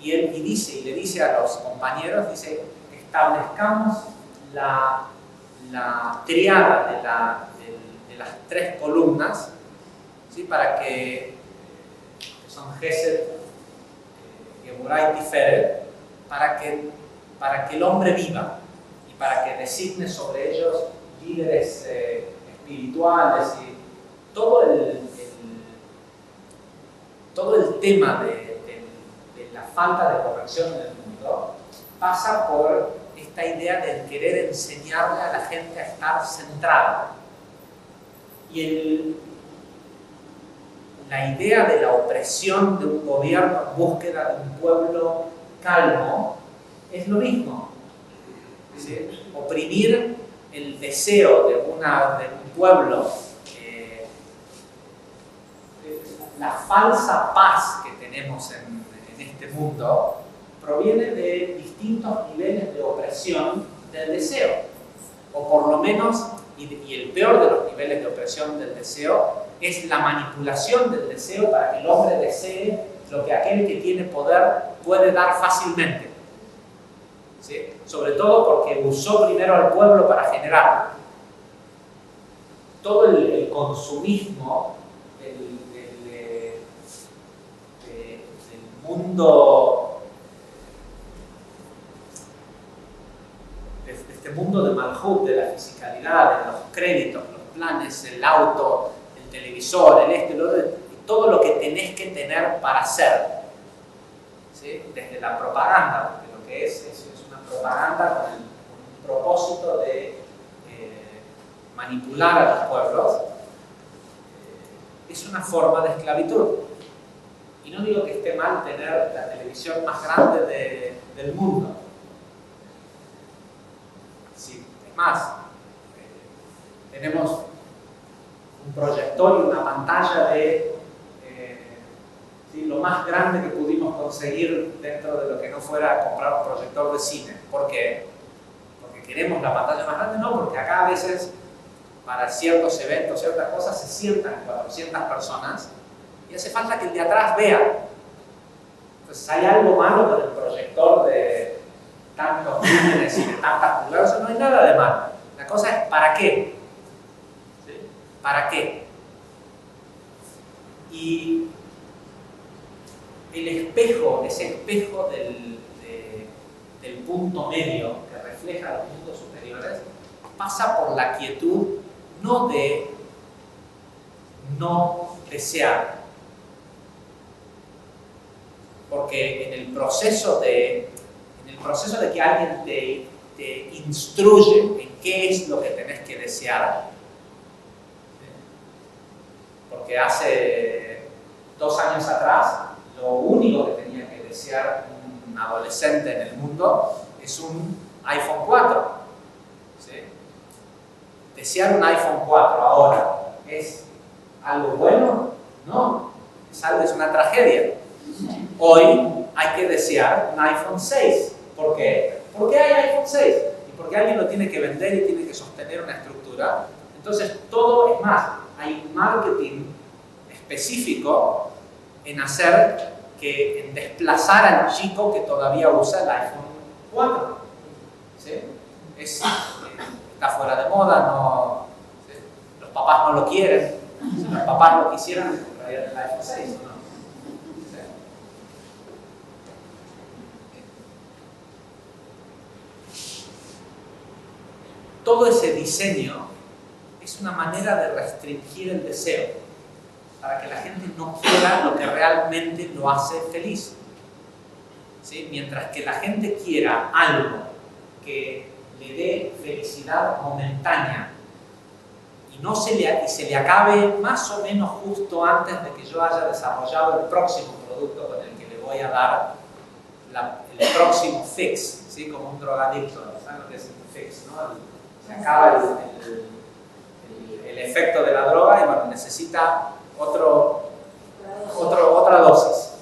Speaker 1: Y él le dice a los compañeros, dice, establezcamos la triada de las 3 columnas, ¿sí? Para que son Gesed, Geburah y Tiferet, para que el hombre viva y para que designe sobre ellos líderes espirituales y todo el tema de la falta de corrección en el mundo pasa por esta idea de querer enseñarle a la gente a estar centrada. Y la idea de la opresión de un gobierno en búsqueda de un pueblo calmo es lo mismo. ¿Sí? Oprimir el deseo de un pueblo, la falsa paz que tenemos en este mundo proviene de distintos niveles de opresión del deseo, o por lo menos, y el peor de los niveles de opresión del deseo es la manipulación del deseo para que el hombre desee lo que aquel que tiene poder puede dar fácilmente. ¿Sí? Sobre todo porque usó primero al pueblo para generarlo. Todo el consumismo del mundo, de este mundo de Malhut, de la fisicalidad, de los créditos, los planes, el auto, el televisor, todo lo que tenés que tener para hacer. ¿Sí? Desde la propaganda, porque lo que es una propaganda con un propósito de manipular a los pueblos, es una forma de esclavitud. Y no digo que esté mal tener la televisión más grande del mundo. Sí, es más, tenemos un proyector y una pantalla de ¿sí? Lo más grande que pudimos conseguir dentro de lo que no fuera comprar un proyector de cine. ¿Por qué? Porque queremos la pantalla más grande, no, porque acá a veces para ciertos eventos, ciertas cosas, se sientan 400 personas y hace falta que el de atrás vea. Entonces hay algo malo con el proyector de tantos lúmenes y de tantas pulgadas, no hay nada de malo. La cosa es ¿para qué? ¿Sí? ¿Para qué? Y el espejo, ese espejo del punto medio que refleja los mundos superiores, pasa por la quietud no de no desear, Porque en el proceso de que alguien te instruye en qué es lo que tenés que desear, porque hace 2 años atrás lo único que tenía que desear un adolescente en el mundo es un iPhone 4. ¿Sí? Desear un iPhone 4 ahora es algo bueno, no, es una tragedia. Hoy hay que desear un iPhone 6. ¿Por qué? ¿Por qué hay iPhone 6? Y porque alguien lo tiene que vender y tiene que sostener una estructura. Entonces todo es más, hay marketing específico en en desplazar al chico que todavía usa el iPhone 4. ¿Sí? Está fuera de moda, no, ¿sí? Los papás no lo quieren. Si los papás lo quisieran, les comprarían el iPhone 6, ¿no? ¿Sí? Todo ese diseño es una manera de restringir el deseo, para que la gente no quiera lo que realmente lo hace feliz. ¿Sí? Mientras que la gente quiera algo que le dé felicidad momentánea y se le acabe más o menos justo antes de que yo haya desarrollado el próximo producto con el que le voy a dar el próximo fix, ¿sí? Como un drogadicto, ¿saben lo que es el fix? ¿No? Se acaba el efecto de la droga y bueno, necesita otra dosis.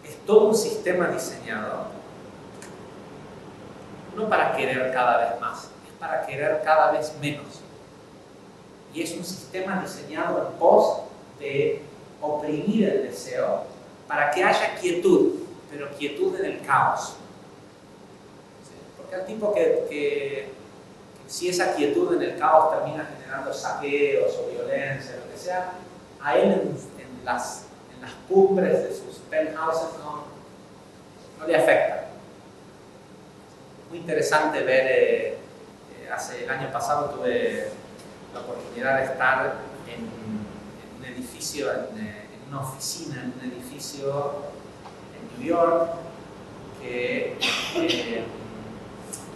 Speaker 1: Es todo un sistema diseñado no para querer cada vez más, es para querer cada vez menos. Y es un sistema diseñado en pos de oprimir el deseo para que haya quietud, pero quietud en el caos. ¿Sí? Porque al tipo que si esa quietud en el caos termina generando saqueos o violencia, lo que sea, a él en las cumbres de sus penthouses no le afecta. Muy interesante ver, el año pasado tuve la oportunidad de estar en un edificio, en una oficina, en un edificio en New York que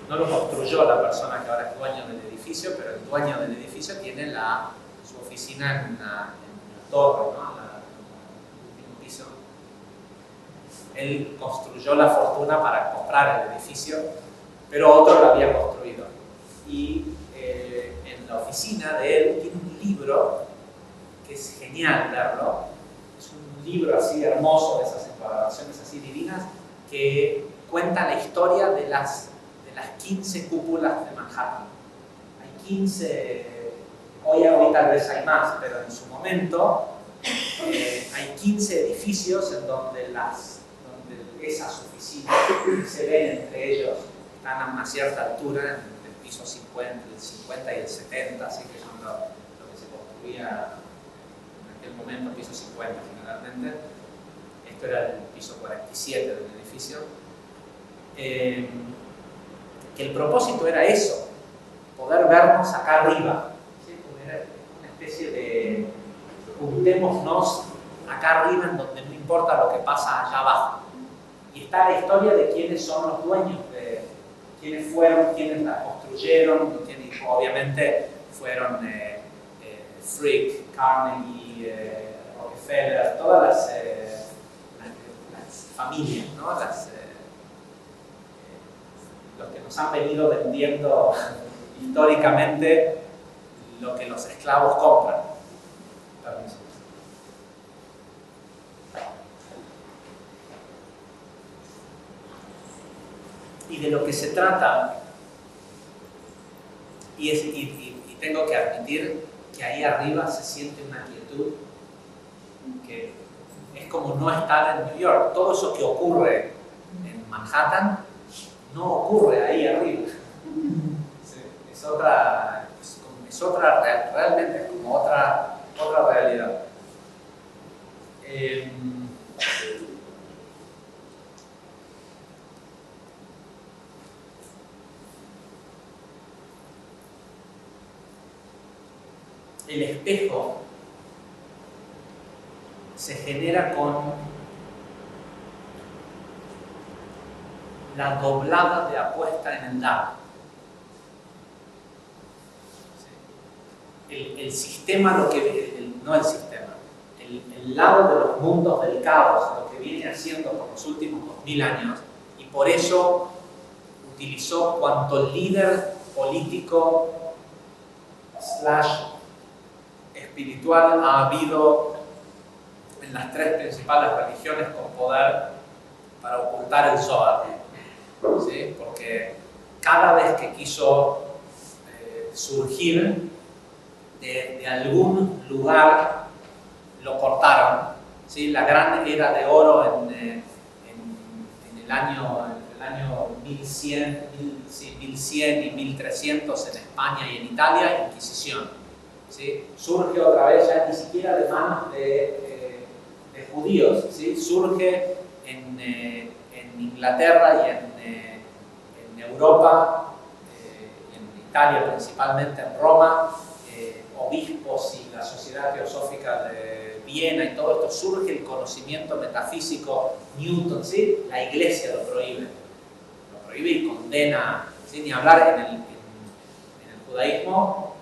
Speaker 1: no lo construyó la persona que ahora es dueño del edificio, pero el dueño del edificio tiene su oficina en la torre, ¿no? En un piso. Él construyó la fortuna para comprar el edificio, pero otro lo había construido. Y en la oficina de él tiene un libro que es genial verlo. Es un libro así hermoso, de esas encuadernaciones así divinas, que cuenta la historia de las 15 cúpulas de Manhattan. Hay 15, hoy tal vez hay más, pero en su momento hay 15 edificios en donde esas oficinas se ven entre ellos, están a una cierta altura, en el piso 50, el 50 y el 70, así que son lo que se construía en aquel momento, piso 50 generalmente. Esto era el piso 47 del edificio. Que el propósito era eso, poder vernos acá arriba, ¿sí? Era una especie de juntémonos acá arriba en donde no importa lo que pasa allá abajo. Y está la historia de quiénes son los dueños, de quiénes fueron, quiénes la construyeron, y obviamente fueron Frick, Carnegie, Rockefeller, todas las familias, ¿no? Los que nos han venido vendiendo históricamente lo que los esclavos compran. Permiso. Y de lo que se trata, y tengo que admitir que ahí arriba se siente una quietud que es como no estar en New York. Todo eso que ocurre en Manhattan no ocurre ahí arriba. Sí, realmente es como otra realidad. El espejo se genera con la doblada de apuesta en el dado. El sistema, no el sistema, el lado de los mundos del caos, lo que viene haciendo por los últimos 2000 años, y por eso utilizó cuanto líder político / espiritual ha habido en las tres principales religiones con poder para ocultar el Zohar, ¿sí? Porque cada vez que quiso surgir de algún lugar lo cortaron, ¿sí? La gran era de oro en el año 1100 y 1300 en España y en Italia, Inquisición, ¿sí? Surge otra vez ya ni siquiera de manos de judíos, ¿sí? Surge en Inglaterra y en Europa, en Italia principalmente, en Roma, obispos y la Sociedad Teosófica de Viena y todo esto, surge el conocimiento metafísico, Newton, ¿sí? La Iglesia lo prohíbe y condena, ¿sí? Ni hablar en el judaísmo,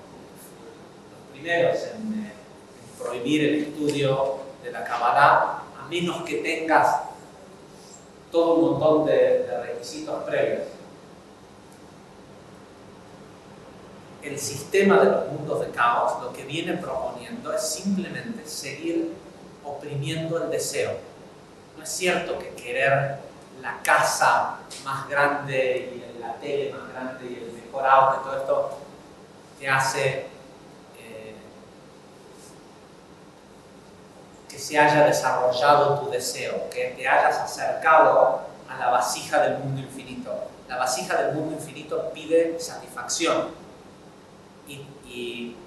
Speaker 1: los primeros en prohibir el estudio de la Kabbalah, a menos que tengas todo un montón de requisitos previos. El sistema de los mundos de caos lo que viene proponiendo es simplemente seguir oprimiendo el deseo. No es cierto que querer la casa más grande y la tele más grande y el mejor auto, todo esto te hace que se haya desarrollado tu deseo, que te hayas acercado a la vasija del mundo infinito. La vasija del mundo infinito pide satisfacción. Y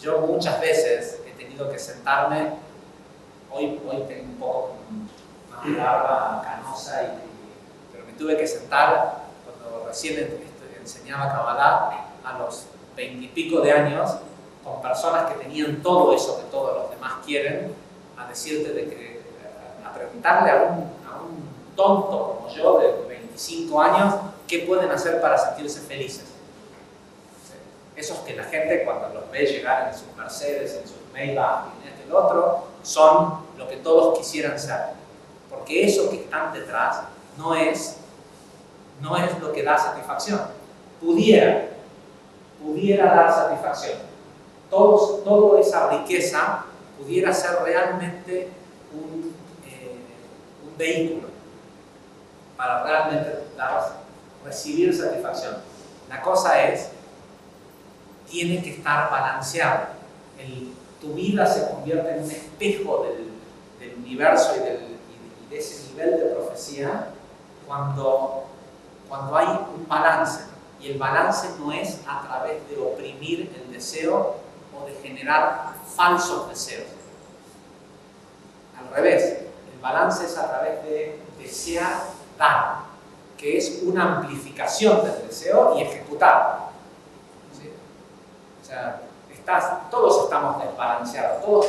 Speaker 1: yo muchas veces he tenido que sentarme, hoy tengo un poco más de barba canosa, pero me tuve que sentar cuando recién enseñaba Kabbalah a los 20 y pico de años con personas que tenían todo eso que todos los demás quieren, a decirte a preguntarle a un tonto como yo de 25 años qué pueden hacer para sentirse felices. Esos que la gente cuando los ve llegar en sus Mercedes, en sus Maybach, en esto y lo otro, son lo que todos quisieran ser. Porque eso que están detrás no es lo que da satisfacción. Pudiera dar satisfacción. Toda esa riqueza pudiera ser realmente un vehículo para realmente recibir satisfacción. La cosa es, tiene que estar balanceado. Tu vida se convierte en un espejo del universo y de ese nivel de profecía cuando hay un balance. Y el balance no es a través de oprimir el deseo o de generar falsos deseos. Al revés, el balance es a través de desear dar, que es una amplificación del deseo y ejecutar. Todos estamos desbalanceados, todos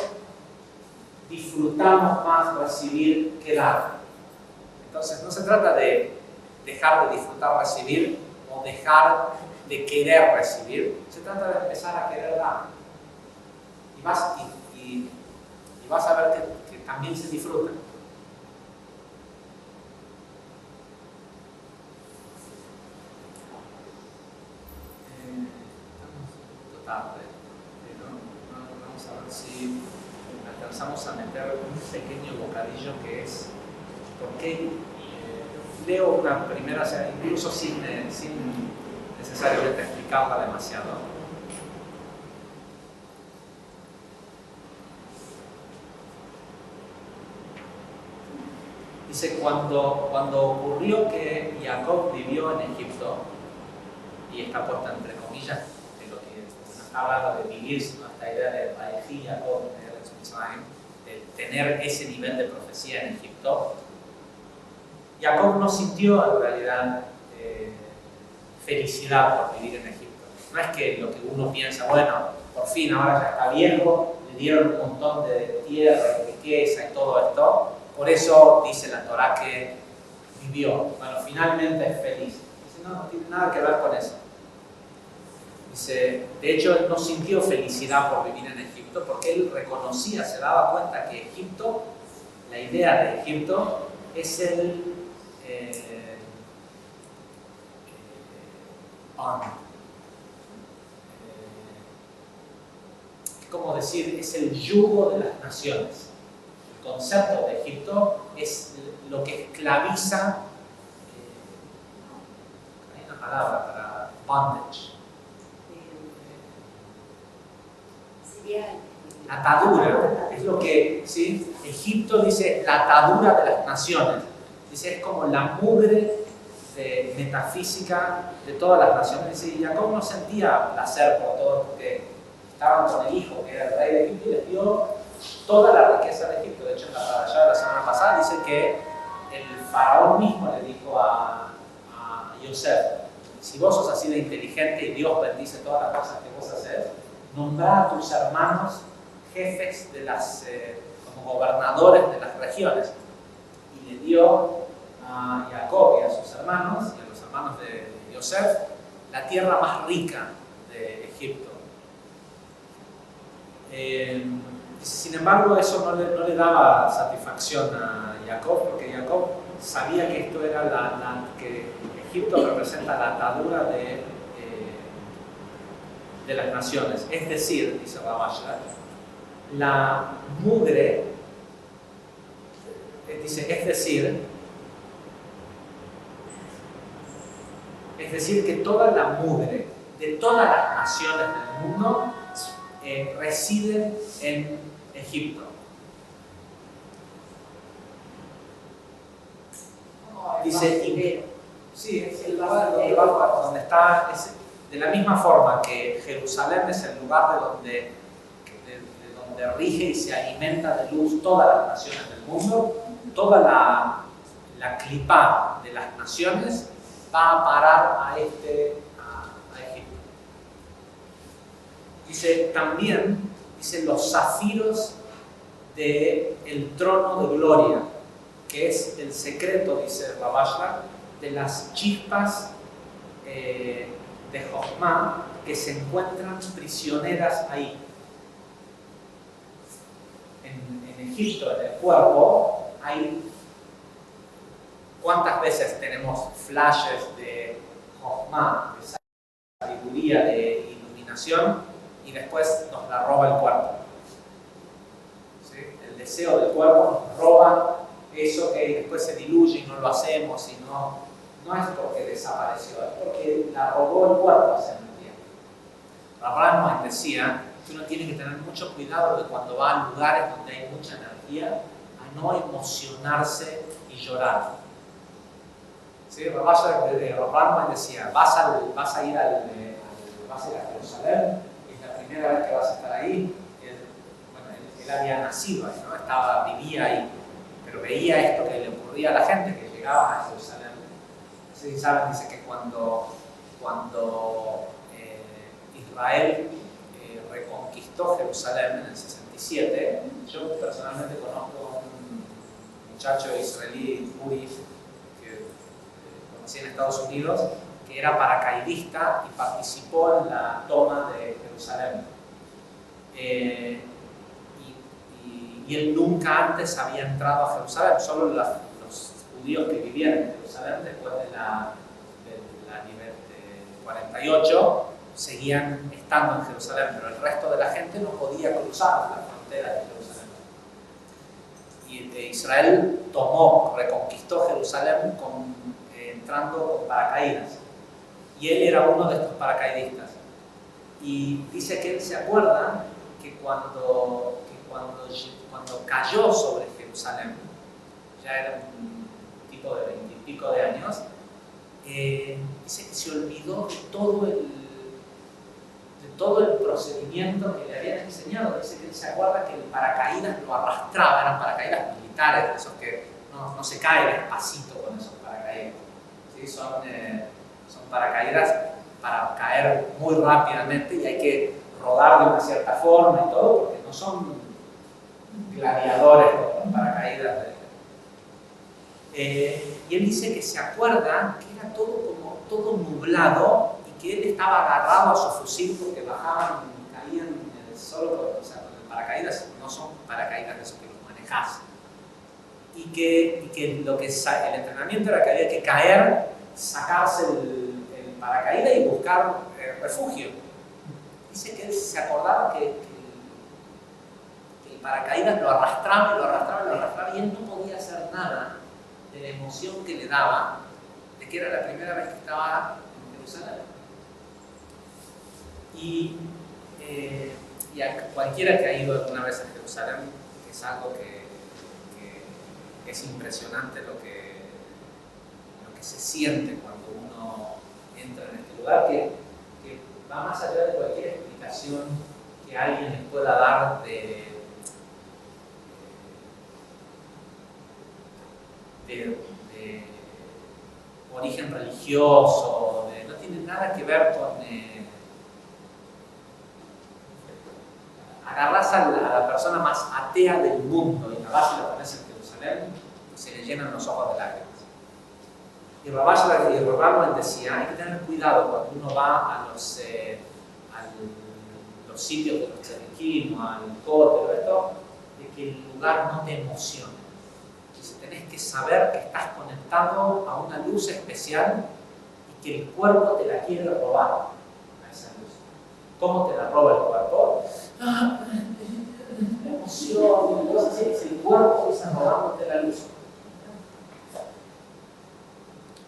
Speaker 1: disfrutamos más recibir que dar. Entonces no se trata de dejar de disfrutar recibir o dejar de querer recibir, se trata de empezar a querer dar. Y vas a ver que también se disfruta. Tarde, pero vamos a ver si alcanzamos a meter un pequeño bocadillo que es por qué leo una primera, incluso sin necesariamente explicarla demasiado. Dice, cuando ocurrió que Jacob vivió en Egipto, y está puesta entre comillas, hablando de vivir, sino esta idea de Baejí, Jacob, de tener ese nivel de profecía en Egipto, Jacob no sintió en realidad felicidad por vivir en Egipto. No es que lo que uno piensa, bueno, por fin ahora ya está viejo, le dieron un montón de tierra y riqueza y todo esto. Por eso dice la Torá que vivió. Bueno, finalmente es feliz. Dice, no tiene nada que ver con eso. Dice, de hecho, él no sintió felicidad por vivir en Egipto porque él reconocía, se daba cuenta que Egipto, la idea de Egipto, es el ¿cómo decir? Es el yugo de las naciones. El concepto de Egipto es lo que esclaviza, hay una palabra para bondage, la atadura, es lo que, ¿sí? Egipto dice la atadura de las naciones, dice es como la mugre metafísica de todas las naciones. Dice, y Jacob no sentía placer por todo, porque estaban con el hijo que era el rey de Egipto y les dio toda la riqueza de Egipto. De hecho, en la parashá de la semana pasada dice que el faraón mismo le dijo a Yosef, si vos sos así de inteligente y Dios bendice todas las cosas que vos haces, nombrá a tus hermanos jefes de las, como gobernadores de las regiones. Y le dio a Jacob y a sus hermanos, y a los hermanos de Yosef, la tierra más rica de Egipto. Sin embargo, eso no le daba satisfacción a Jacob, porque Jacob sabía que esto era que Egipto representa la atadura de las naciones. Es decir, dice Rabashla, la mugre, dice, es decir que toda la mugre de todas las naciones del mundo reside en Egipto. Dice, sí, es el lugar donde está, de la misma forma que Jerusalén es el lugar de donde rige y se alimenta de luz todas las naciones del mundo, toda la clipá de las naciones va a parar a Egipto. Dice también, dice los zafiros del trono de gloria, que es el secreto, dice Rabashla, de las chispas de Jochma que se encuentran prisioneras ahí. En Egipto, en el cuerpo, hay... ¿Cuántas veces tenemos flashes de Jochma, de sabiduría, de iluminación, y después nos la roba el cuerpo? ¿Sí? El deseo del cuerpo nos roba eso que después se diluye y no lo hacemos, y no es porque desapareció, es porque la robó el cuerpo hace un tiempo. Abraham decía que uno tiene que tener mucho cuidado de cuando va a lugares donde hay mucha energía, a no emocionarse y llorar. ¿Sí? Abraham decía, vas a ir a Jerusalén, es la primera vez que vas a estar ahí. Él había nacido ahí, ¿no? Vivía ahí, pero veía esto que le ocurría a la gente que llegaba a Jerusalén. Si saben, dice que cuando Israel reconquistó Jerusalén en el 67, yo personalmente conozco a un muchacho israelí, Uri, que conocí en Estados Unidos, que era paracaidista y participó en la toma de Jerusalén. Y él nunca antes había entrado a Jerusalén, solo los judíos que vivían en Jerusalén después de la 48 seguían estando en Jerusalén, pero el resto de la gente no podía cruzar la frontera de Jerusalén. Y Israel reconquistó Jerusalén entrando con paracaídas. Y él era uno de estos paracaidistas. Y dice que él se acuerda que cuando cayó sobre Jerusalén, ya era un tipo de 20 y pico de años, dice que se olvidó de todo el procedimiento que le habían enseñado. Dice que él se acuerda que el paracaídas lo arrastraba, eran paracaídas militares, esos que no se cae despacito con esos paracaídas. ¿Sí? Son paracaídas para caer muy rápidamente y hay que rodar de una cierta forma y todo, porque no no son gladiadores con paracaídas. Y él dice que se acuerda que era todo nublado y que él estaba agarrado a su fusil porque bajaban y caían solo, o sea, con el paracaídas no son paracaídas de esos que los manejás. Y que el entrenamiento era que había que caer, sacarse el paracaídas y buscar refugio. Dice que él se acordaba que el paracaídas lo arrastraba y él no podía hacer nada de la emoción que le daba de que era la primera vez que estaba en Jerusalén. Y a cualquiera que ha ido alguna vez a Jerusalén, es algo que es impresionante lo que se siente cuando uno entra en este lugar, que va más allá de cualquier explicación que alguien les pueda dar de origen religioso, no tiene nada que ver con agarrás a la persona más atea del mundo y la vas y la pones en Jerusalén y se le llenan los ojos de lágrimas. Y Rabban decía, hay que tener cuidado cuando uno va a los sitios de los tzadikim o al cótel, de que el lugar no te emocione. Dice, tenés que saber que estás conectado a una luz especial y que el cuerpo te la quiere robar a esa luz. ¿Cómo te la roba el cuerpo? La emoción, cosas así, es el cuerpo que está robándote la luz.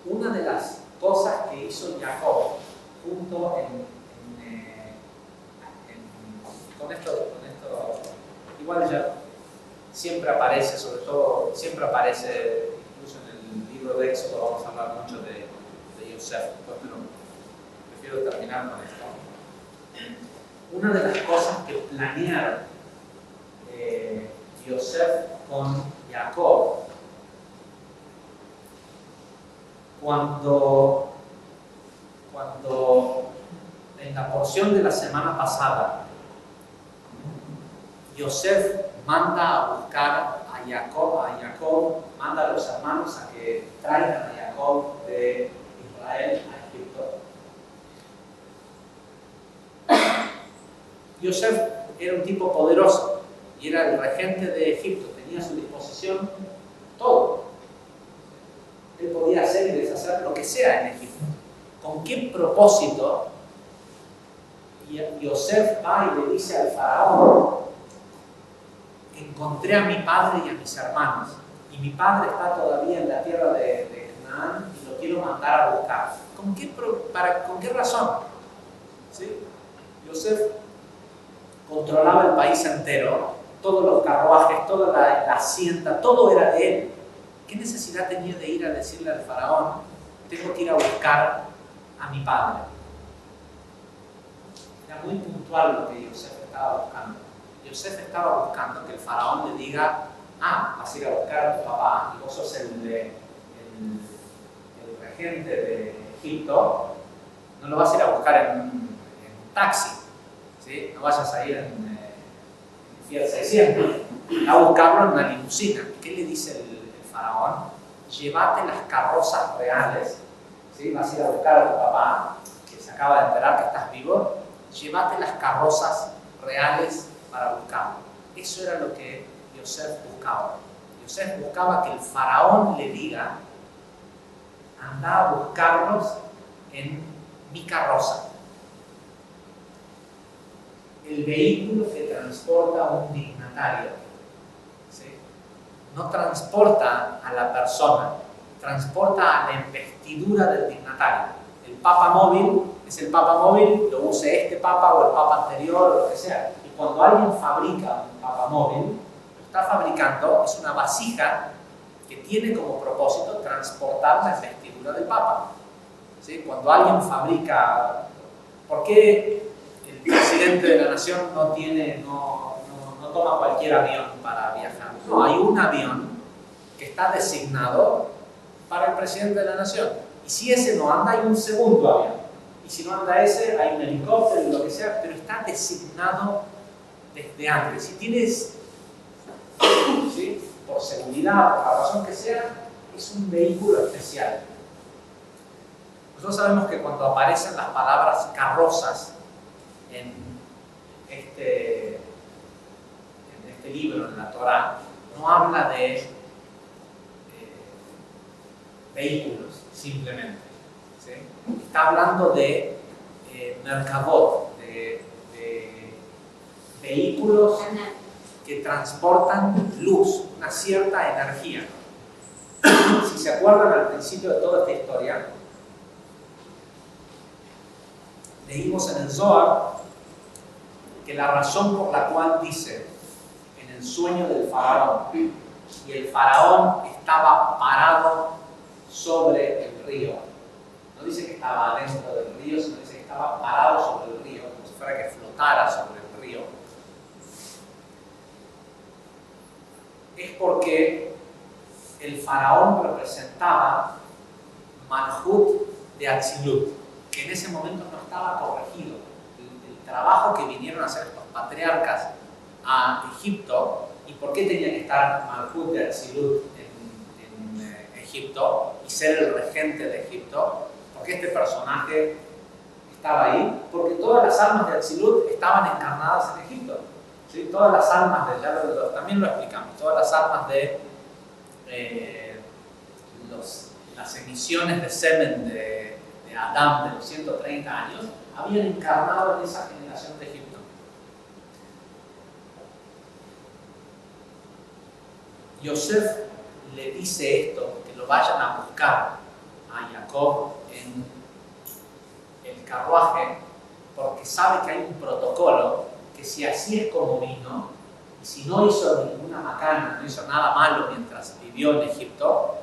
Speaker 1: Una de las cosas que hizo Jacob junto con esto, igual ya siempre aparece, sobre todo, siempre aparece, incluso en el libro de Éxodo vamos a hablar mucho de Yosef, pero prefiero terminar con esto. Una de las cosas que planearon Yosef con Jacob, cuando en la porción de la semana pasada Yosef manda a buscar a Jacob manda a los hermanos a que traigan a Jacob de Israel a Egipto. Yosef era un tipo poderoso y era el regente de Egipto, tenía a su disposición todo. Él podía hacer y deshacer lo que sea en Egipto. ¿Con qué propósito? Yosef va y le dice al faraón: encontré a mi padre y a mis hermanos, y mi padre está todavía en la tierra de Canaán y lo quiero mandar a buscar. ¿Con qué razón? ¿Sí? Yosef controlaba el país entero, todos los carruajes, toda la hacienda, todo era de él. ¿Qué necesidad tenía de ir a decirle al faraón: tengo que ir a buscar a mi padre? Era muy puntual lo que Yosef estaba buscando. Yosef estaba buscando que el faraón le diga: vas a ir a buscar a tu papá y vos sos el regente de Egipto, no lo vas a ir a buscar en un taxi, ¿sí? No vayas a ir en Fiat 600, a buscarlo en una limusina. ¿Qué le dice el faraón? Llévate las carrozas reales, ¿sí? Vas a ir a buscar a tu papá, que se acaba de enterar que estás vivo, llévate las carrozas reales para buscarlo. Eso era lo que Yosef buscaba. Yosef buscaba que el faraón le diga: anda a buscarlos en mi carroza. El vehículo que transporta a un dignatario, ¿sí? No transporta a la persona, transporta a la investidura del dignatario. El papa móvil es el papa móvil, lo use este papa o el papa anterior o lo que sea. Y cuando alguien fabrica un papa móvil, lo está fabricando, es una vasija que tiene como propósito transportar la investidura del papa. ¿Sí? Cuando alguien fabrica, ¿por qué el presidente de la nación no toma cualquier avión para viajar? No, hay un avión que está designado para el presidente de la nación. Y si ese no anda, hay un segundo avión. Y si no anda ese, hay un helicóptero y lo que sea, pero está designado desde antes. Si tienes, ¿sí?, por seguridad, por la razón que sea, es un vehículo especial. Nosotros sabemos que cuando aparecen las palabras carrozas en este libro, en la Torá, no habla de vehículos simplemente, ¿sí? Está hablando de merkabot, de vehículos que transportan luz, una cierta energía. Si se acuerdan al principio de toda esta historia, leímos en el Zohar que la razón por la cual dice en el sueño del faraón, y el faraón estaba parado sobre el río, no dice que estaba adentro del río, sino dice que estaba parado sobre el río, como si fuera que flotara sobre el río, es porque el faraón representaba Malhut de Atzilut, que en ese momento no estaba corregido. El trabajo que vinieron a hacer estos patriarcas a Egipto, y por qué tenía que estar Malhut de Atzilut en Egipto y ser el regente de Egipto, porque este personaje estaba ahí, porque todas las almas de Atzilut estaban encarnadas en Egipto. ¿Sí? Todas las almas también lo explicamos, todas las almas de las emisiones de semen de Adán de los 130 años habían encarnado en esa generación de Egipto. Yosef le dice esto, que lo vayan a buscar a Jacob en el carruaje, porque sabe que hay un protocolo que si así es como vino, y si no hizo ninguna macana, no hizo nada malo mientras vivió en Egipto,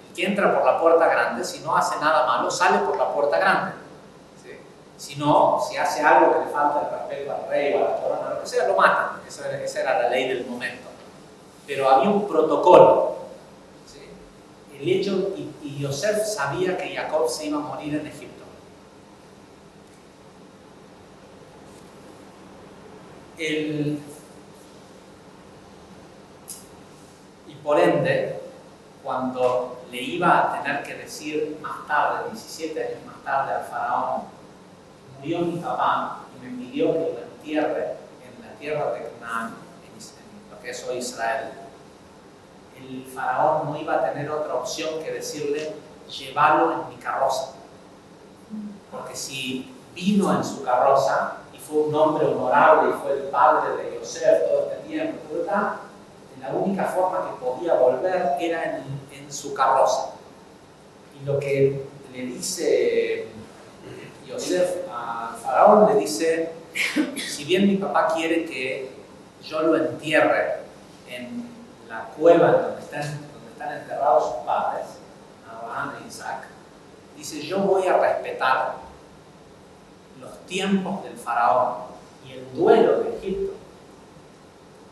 Speaker 1: el que entra por la puerta grande, si no hace nada malo, sale por la puerta grande. ¿Sí? Si no, si hace algo que le falta el respeto al rey o a la corona, lo que sea, lo matan. Esa era la ley del momento. Pero había un protocolo. ¿Sí? El hecho, y Yosef sabía que Jacob se iba a morir en Egipto. Y por ende, cuando le iba a tener que decir más tarde, 17 años más tarde, al faraón, murió mi papá y me pidió que lo entierre en la tierra de Canaán, en lo que es hoy Israel, el faraón no iba a tener otra opción que decirle, llévalo en mi carroza. Porque si vino en su carroza y fue un hombre honorable y fue el padre de Yosef todo este tiempo, la única forma que podía volver era en su carroza. Y lo que le dice Yosef al faraón, le dice, si bien mi papá quiere que yo lo entierre en la cueva donde están enterrados sus padres, Abraham e Isaac, dice, yo voy a respetar los tiempos del faraón y el duelo de Egipto.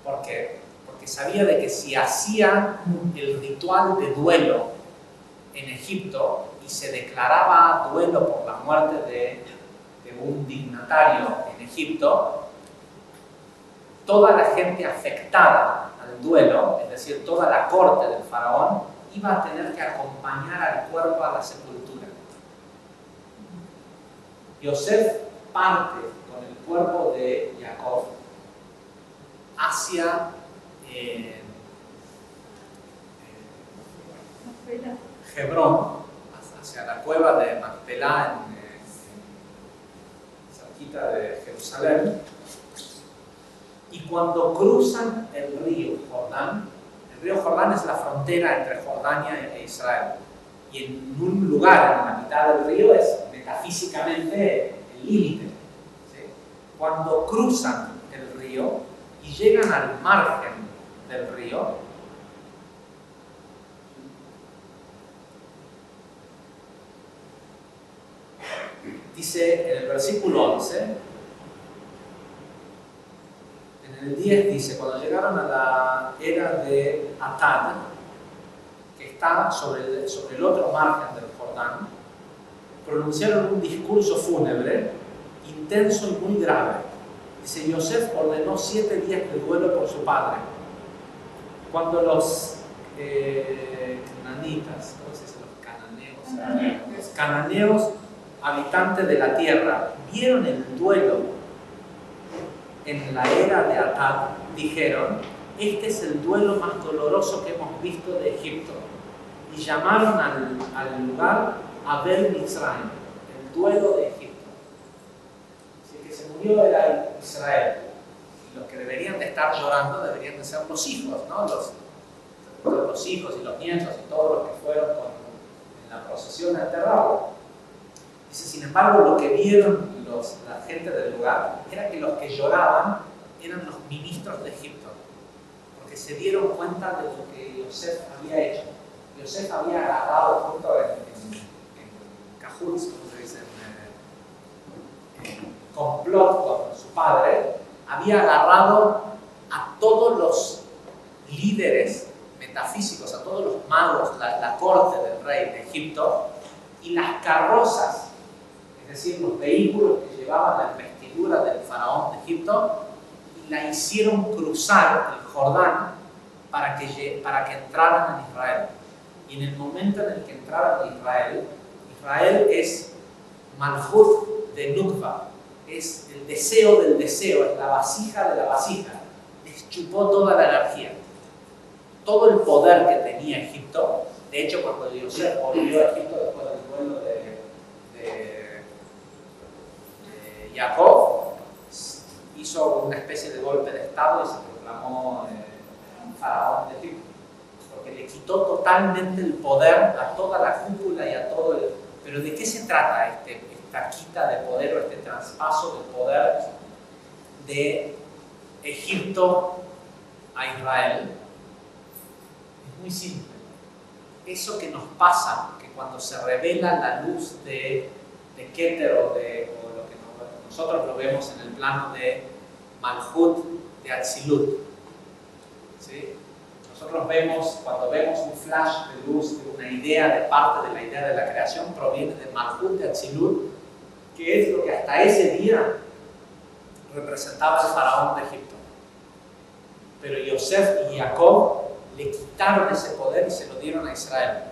Speaker 1: ¿Por qué? Porque sabía de que si hacía el ritual de duelo en Egipto y se declaraba duelo por la muerte de un dignatario en Egipto, toda la gente afectada al duelo, es decir, toda la corte del faraón, iba a tener que acompañar al cuerpo a la sepultura. Yosef parte con el cuerpo de Jacob hacia Hebrón, hacia la cueva de Macpelá, cerquita de Jerusalén, y cuando cruzan el río Jordán es la frontera entre Jordania e Israel, y en un lugar, en la mitad del río, es metafísicamente el límite. ¿Sí? Cuando cruzan el río y llegan al margen del río, dice en el versículo 11, en el 10 dice, cuando llegaron a la era de Atad, que está sobre el otro margen del Jordán, pronunciaron un discurso fúnebre, intenso y muy grave. Dice, Yosef ordenó 7 días de duelo por su padre. Cuando los cananitas, ¿cómo se dice? Los cananeos, cananeos, habitantes de la tierra, vieron el duelo en la era de Atad, dijeron, este es el duelo más doloroso que hemos visto de Egipto. Y llamaron al lugar Abel Mitzrayim, el duelo de Egipto. Así que se murió era Israel. Y los que deberían de estar llorando deberían de ser los hijos, ¿no? Los hijos y los nietos y todos los que fueron en la procesión a enterrarlo. Dice, sin embargo, lo que vieron la gente del lugar era que los que lloraban eran los ministros de Egipto, porque se dieron cuenta de lo que Yosef había hecho. Yosef había agarrado junto en cajuts, como se dice, en complot con su padre, había agarrado a todos los líderes metafísicos, a todos los magos, la corte del rey de Egipto, y las carrozas, es decir, los vehículos que llevaban la investidura del faraón de Egipto, y la hicieron cruzar el Jordán para que entraran en Israel. Y en el momento en el que entraron en Israel, Israel es Malhut de Nukva, es el deseo del deseo, es la vasija de la vasija. Les chupó toda la energía, todo el poder que tenía Egipto. De hecho, cuando Yosef volvió a Egipto después del duelo de Jacob, hizo una especie de golpe de estado y se proclamó faraón de Egipto, porque le quitó totalmente el poder a toda la cúpula y a todo el... Pero ¿de qué se trata esta quita de poder o este traspaso de poder de Egipto a Israel? Es muy simple. Eso que nos pasa, que cuando se revela la luz de Keter o lo que nosotros lo vemos en el plano de Malhut de Atzilut, ¿sí? Nosotros vemos, cuando vemos un flash de luz de una idea, de parte de la idea de la creación, proviene de Malhut de Atzilut, que es lo que hasta ese día representaba el faraón de Egipto. Pero Yosef y Jacob le quitaron ese poder y se lo dieron a Israel.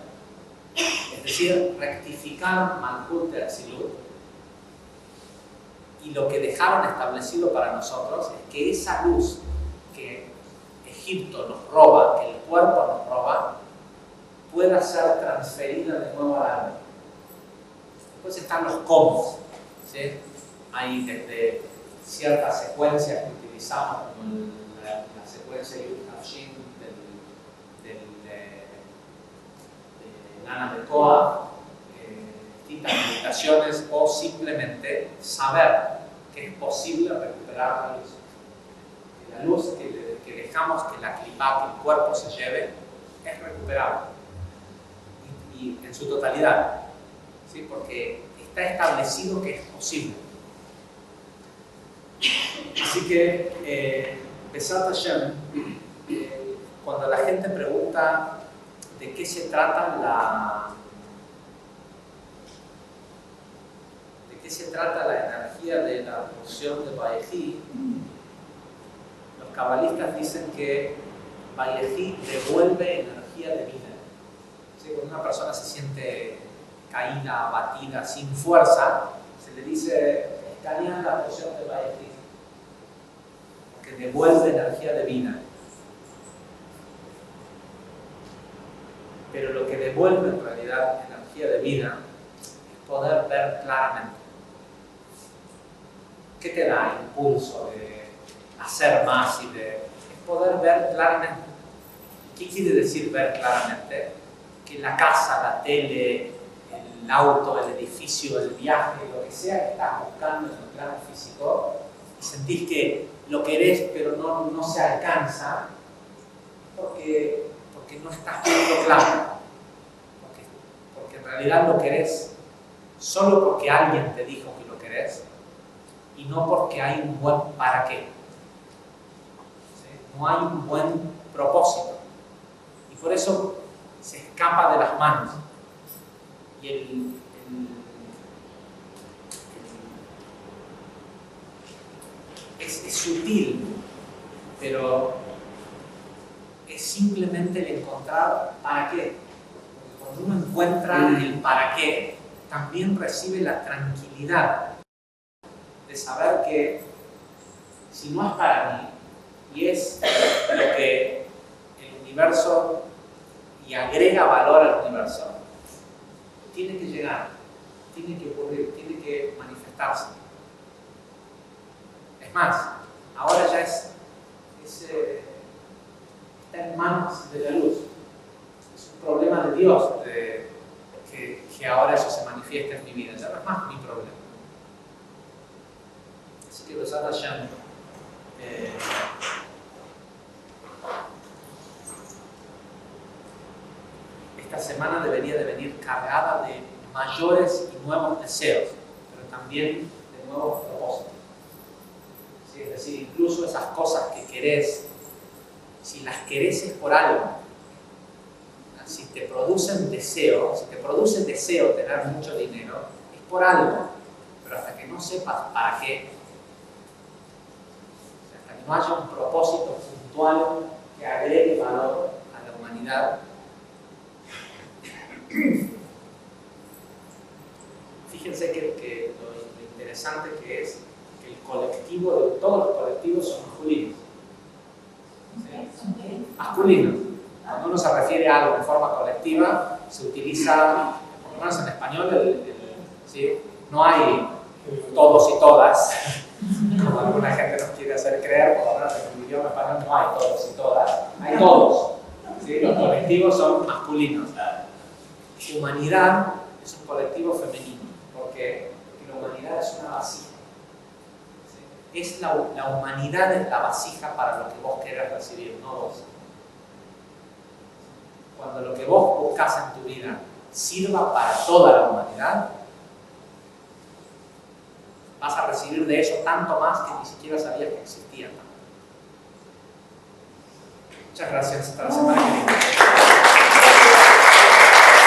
Speaker 1: Es decir, rectificaron Malhut de Atzilut, y lo que dejaron establecido para nosotros es que esa luz que Egipto nos roba, que el cuerpo nos roba, pueda ser transferida de nuevo al alma. Después están los cómo, ¿sí? Hay desde ciertas secuencias que utilizamos, como la secuencia Yud-Hafshin del Nana de Koa, distintas meditaciones, o simplemente saber que es posible recuperar la luz. Que la luz que dejamos que la clipa, que el cuerpo se lleve, es recuperable. Y en su totalidad. ¿Sí? Porque está establecido que es posible. Así que, Besat Hashem, cuando la gente pregunta de qué se trata la energía de la porción de Vayehi, los cabalistas dicen que Vayehi devuelve energía de vida. ¿Sí? Cuando una persona se siente caída, abatida, sin fuerza, se le dice escanear la porción de Vayehi, porque devuelve energía de vida. Pero lo que devuelve en realidad energía de vida es poder ver claramente. ¿Qué te da impulso de hacer más y es poder ver claramente? ¿Qué quiere decir ver claramente? Que la casa, la tele, el auto, el edificio, el viaje, lo que sea que estás buscando en el plano físico, y sentís que lo querés pero no se alcanza, porque no estás viendo claro. Porque en realidad lo querés solo porque alguien te dijo que lo querés, y no porque hay un buen para qué. ¿Sí? No hay un buen propósito. Y por eso se escapa de las manos. Y es sutil, pero es simplemente el encontrar para qué. Porque cuando uno encuentra el para qué, también recibe la tranquilidad de saber que si no es para mí y es lo que el universo y agrega valor al universo, tiene que llegar, tiene que ocurrir, tiene que manifestarse. Es más, ahora ya está en manos de la luz. Es un problema de Dios que ahora eso se manifiesta en mi vida. Ya no es más mi problema. Así que Besat Hashem, esta semana debería de venir cargada de mayores y nuevos deseos, pero también de nuevos propósitos. ¿Sí? Es decir, incluso esas cosas que querés, si las querés es por algo. Si te producen deseo, tener mucho dinero, es por algo, pero hasta que no sepas para qué, hasta que no haya un propósito puntual que agregue valor a la humanidad. Fíjense que lo interesante que es que el colectivo, todos los colectivos son masculinos. ¿Sí? Masculinos. Cuando uno se refiere a algo de forma colectiva, se utiliza, por lo menos en español, ¿sí? No hay todos y todas, como alguna gente nos quiere hacer creer, por lo menos en el idioma español no hay todos y todas, hay todos. ¿Sí? Los colectivos son masculinos. Humanidad es un colectivo femenino. ¿Por qué? Porque la humanidad es una vasija. ¿Sí? La humanidad es la vasija para lo que vos querés recibir, no vos. Cuando lo que vos buscas en tu vida sirva para toda la humanidad, vas a recibir de eso tanto más que ni siquiera sabías que existía. Muchas gracias. Hasta la semana que viene.